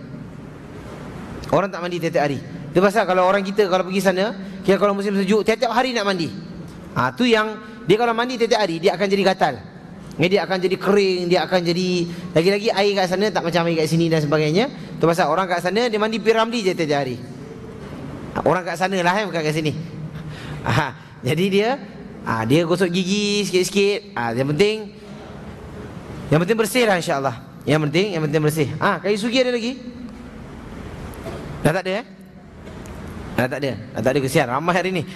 Orang tak mandi tiap-tiap hari. Itu pasal kalau orang kita kalau pergi sana, kalau musim sejuk tiap-tiap hari nak mandi. Tu yang dia kalau mandi tiap-tiap hari, dia akan jadi gatal. Dia akan jadi kering, dia akan jadi lagi-lagi air kat sana tak macam air kat sini dan sebagainya. Itu pasal orang kat sana dia mandi P.Ramli je tiap-tiap hari. Orang kat sana lah, bukan kat sini. Jadi dia gosok gigi sikit-sikit. Yang penting bersih lah, insya-Allah. Yang penting bersih. Kayu sugi ada lagi? Dah tak ada Dah tak ada, kesian ramai hari ni.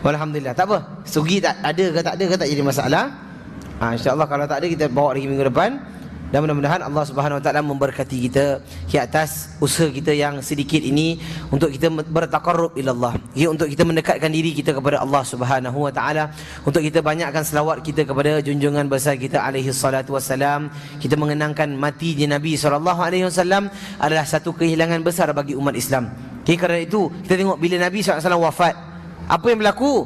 Alhamdulillah, tak apa. Sugi tak ada ke tak jadi masalah. InsyaAllah kalau tak ada kita bawa lagi minggu depan. Dan mudah-mudahan Allah Subhanahu Wa Taala memberkati kita di atas usaha kita yang sedikit ini untuk kita bertaqarrub ila Allah. Untuk kita mendekatkan diri kita kepada Allah Subhanahu Wa Taala, untuk kita banyakkan selawat kita kepada junjungan besar kita alaihi salatu wassalam. Kita mengenangkan matinya Nabi sallallahu alaihi wasallam adalah satu kehilangan besar bagi umat Islam. Kerana itu kita tengok bila Nabi sallallahu alaihi wasallam wafat, apa yang berlaku?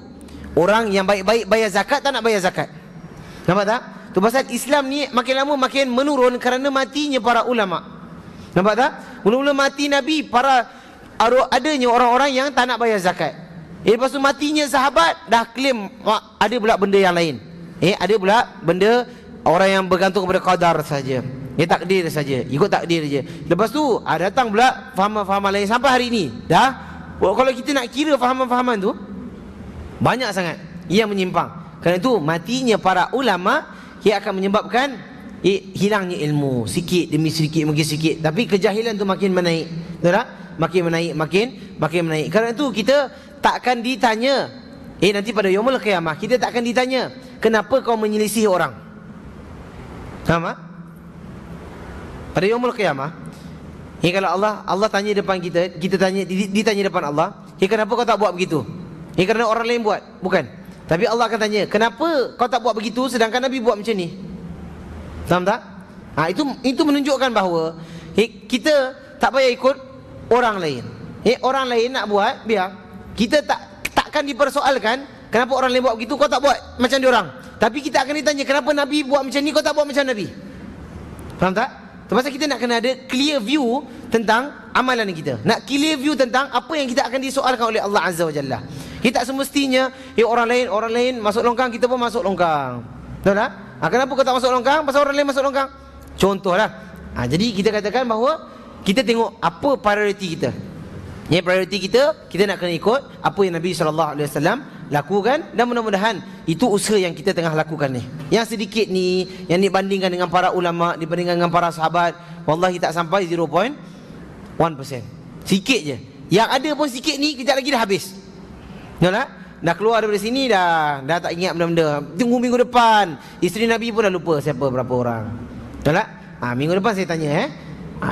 Orang yang baik-baik bayar zakat tak nak bayar zakat. Nampak tak? Tu pasal Islam ni makin lama makin menurun kerana matinya para ulama. Nampak tak? Mula-mula mati Nabi, adanya orang-orang yang tak nak bayar zakat. Lepas tu matinya sahabat, dah claim ada pula benda yang lain. Ada pula benda orang yang bergantung kepada qadar saja. Takdir saja, ikut takdir saja. Lepas tu datang pula fahaman-fahaman lain sampai hari ni. Dah kalau kita nak kira fahaman-fahaman tu banyak sangat yang menyimpang. Kerana itu matinya para ulama ia akan menyebabkan hilangnya ilmu sikit demi sedikit, mungkin sikit, tapi kejahilan tu makin menaik. Betul tak? Makin menaik. Kerana itu kita takkan ditanya nanti pada yaumul qiyamah kita takkan ditanya kenapa kau menyelisih orang. Faham tak? Pada yaumul qiyamah kalau Allah tanya depan kita, ditanya depan Allah, kenapa kau tak buat begitu? Kerana orang lain buat, bukan. Tapi Allah akan tanya, kenapa kau tak buat begitu sedangkan Nabi buat macam ni? Faham tak? Itu menunjukkan bahawa kita tak payah ikut orang lain. Orang lain nak buat, biar. Kita takkan dipersoalkan kenapa orang lain buat begitu, kau tak buat macam diorang. Tapi kita akan ditanya, kenapa Nabi buat macam ni, kau tak buat macam Nabi. Faham tak? Sebab kita nak kena ada clear view tentang amalan kita. Nak clear view tentang apa yang kita akan disoalkan oleh Allah Azza wa Jalla. Kita tak semestinya orang lain masuk longkang, kita pun masuk longkang. Betul tak? Kenapa kau tak masuk longkang? Pasal orang lain masuk longkang. Contohlah. Jadi kita katakan bahawa kita tengok apa prioriti kita. Prioriti kita nak kena ikut apa yang Nabi SAW lakukan, dan mudah-mudahan itu usaha yang kita tengah lakukan ni. Yang sedikit ni, yang dibandingkan dengan para ulama, dibandingkan dengan para sahabat, wallahi tak sampai 0.1%. Sikit je. Yang ada pun sikit ni, kejap lagi dah habis. Dah keluar daripada sini, dah tak ingat benda-benda. Tunggu minggu depan, isteri Nabi pun dah lupa siapa berapa orang. Betul tak? Minggu depan saya tanya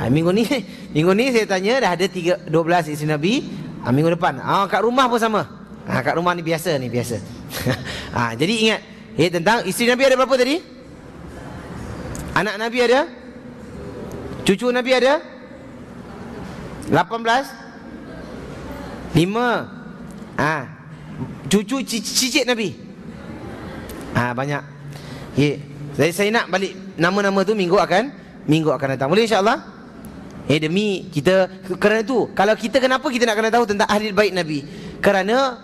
minggu ni saya tanya dah ada 12 isteri Nabi. Minggu depan kat rumah pun sama. Kat rumah ni biasa. Jadi ingat tentang isteri Nabi ada berapa tadi? Anak Nabi ada? Cucu Nabi ada? 18? 5. Cucu cicit Nabi banyak. Saya nak balik nama-nama tu minggu akan datang. Boleh insya-Allah? Demi kita, kerana itu kalau kenapa kita nak kena tahu tentang ahli bait Nabi? Kerana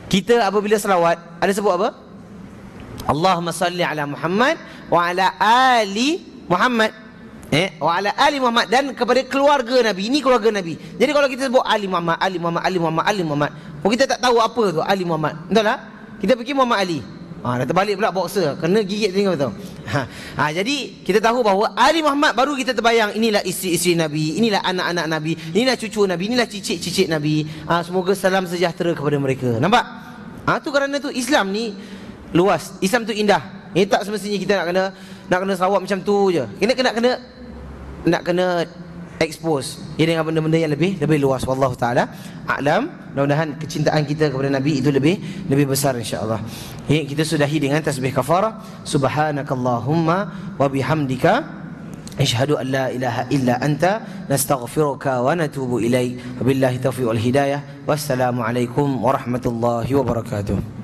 kita apabila selawat ada sebut apa? Allahumma salli ala Muhammad wa ala ali Muhammad. Wa ala ali Muhammad, dan kepada keluarga Nabi. Ini keluarga Nabi. Jadi kalau kita sebut Ali Muhammad, Ali Muhammad, Ali Muhammad, Ali Muhammad, kita tak tahu apa tu Ali Muhammad. Betul tak? Kita fikir Muhammad Ali. Dah terbalik pula boxer, kena gigit tengok betul. Jadi kita tahu bahawa Ali Muhammad, baru kita terbayang inilah isteri-isteri Nabi, inilah anak-anak Nabi, inilah cucu Nabi, inilah cicit-cicit Nabi. Semoga salam sejahtera kepada mereka. Nampak? Tu kerana tu Islam ni luas. Islam tu indah. Ini tak semestinya kita nak kena Sarawak macam tu je. Nak kena expose ia dengan benda-benda yang lebih luas. Wallahu taala a'lam. Mudah-mudahan kecintaan kita kepada Nabi itu lebih besar insya-Allah. Kita sudahi dengan tasbih kafarah. Subhanakallahumma wa bihamdika asyhadu an la ilaha illa anta nastaghfiruka wa natubu ilaik. Wabillahi taufiq wal hidayah. Wassalamu alaikum warahmatullahi wabarakatuh.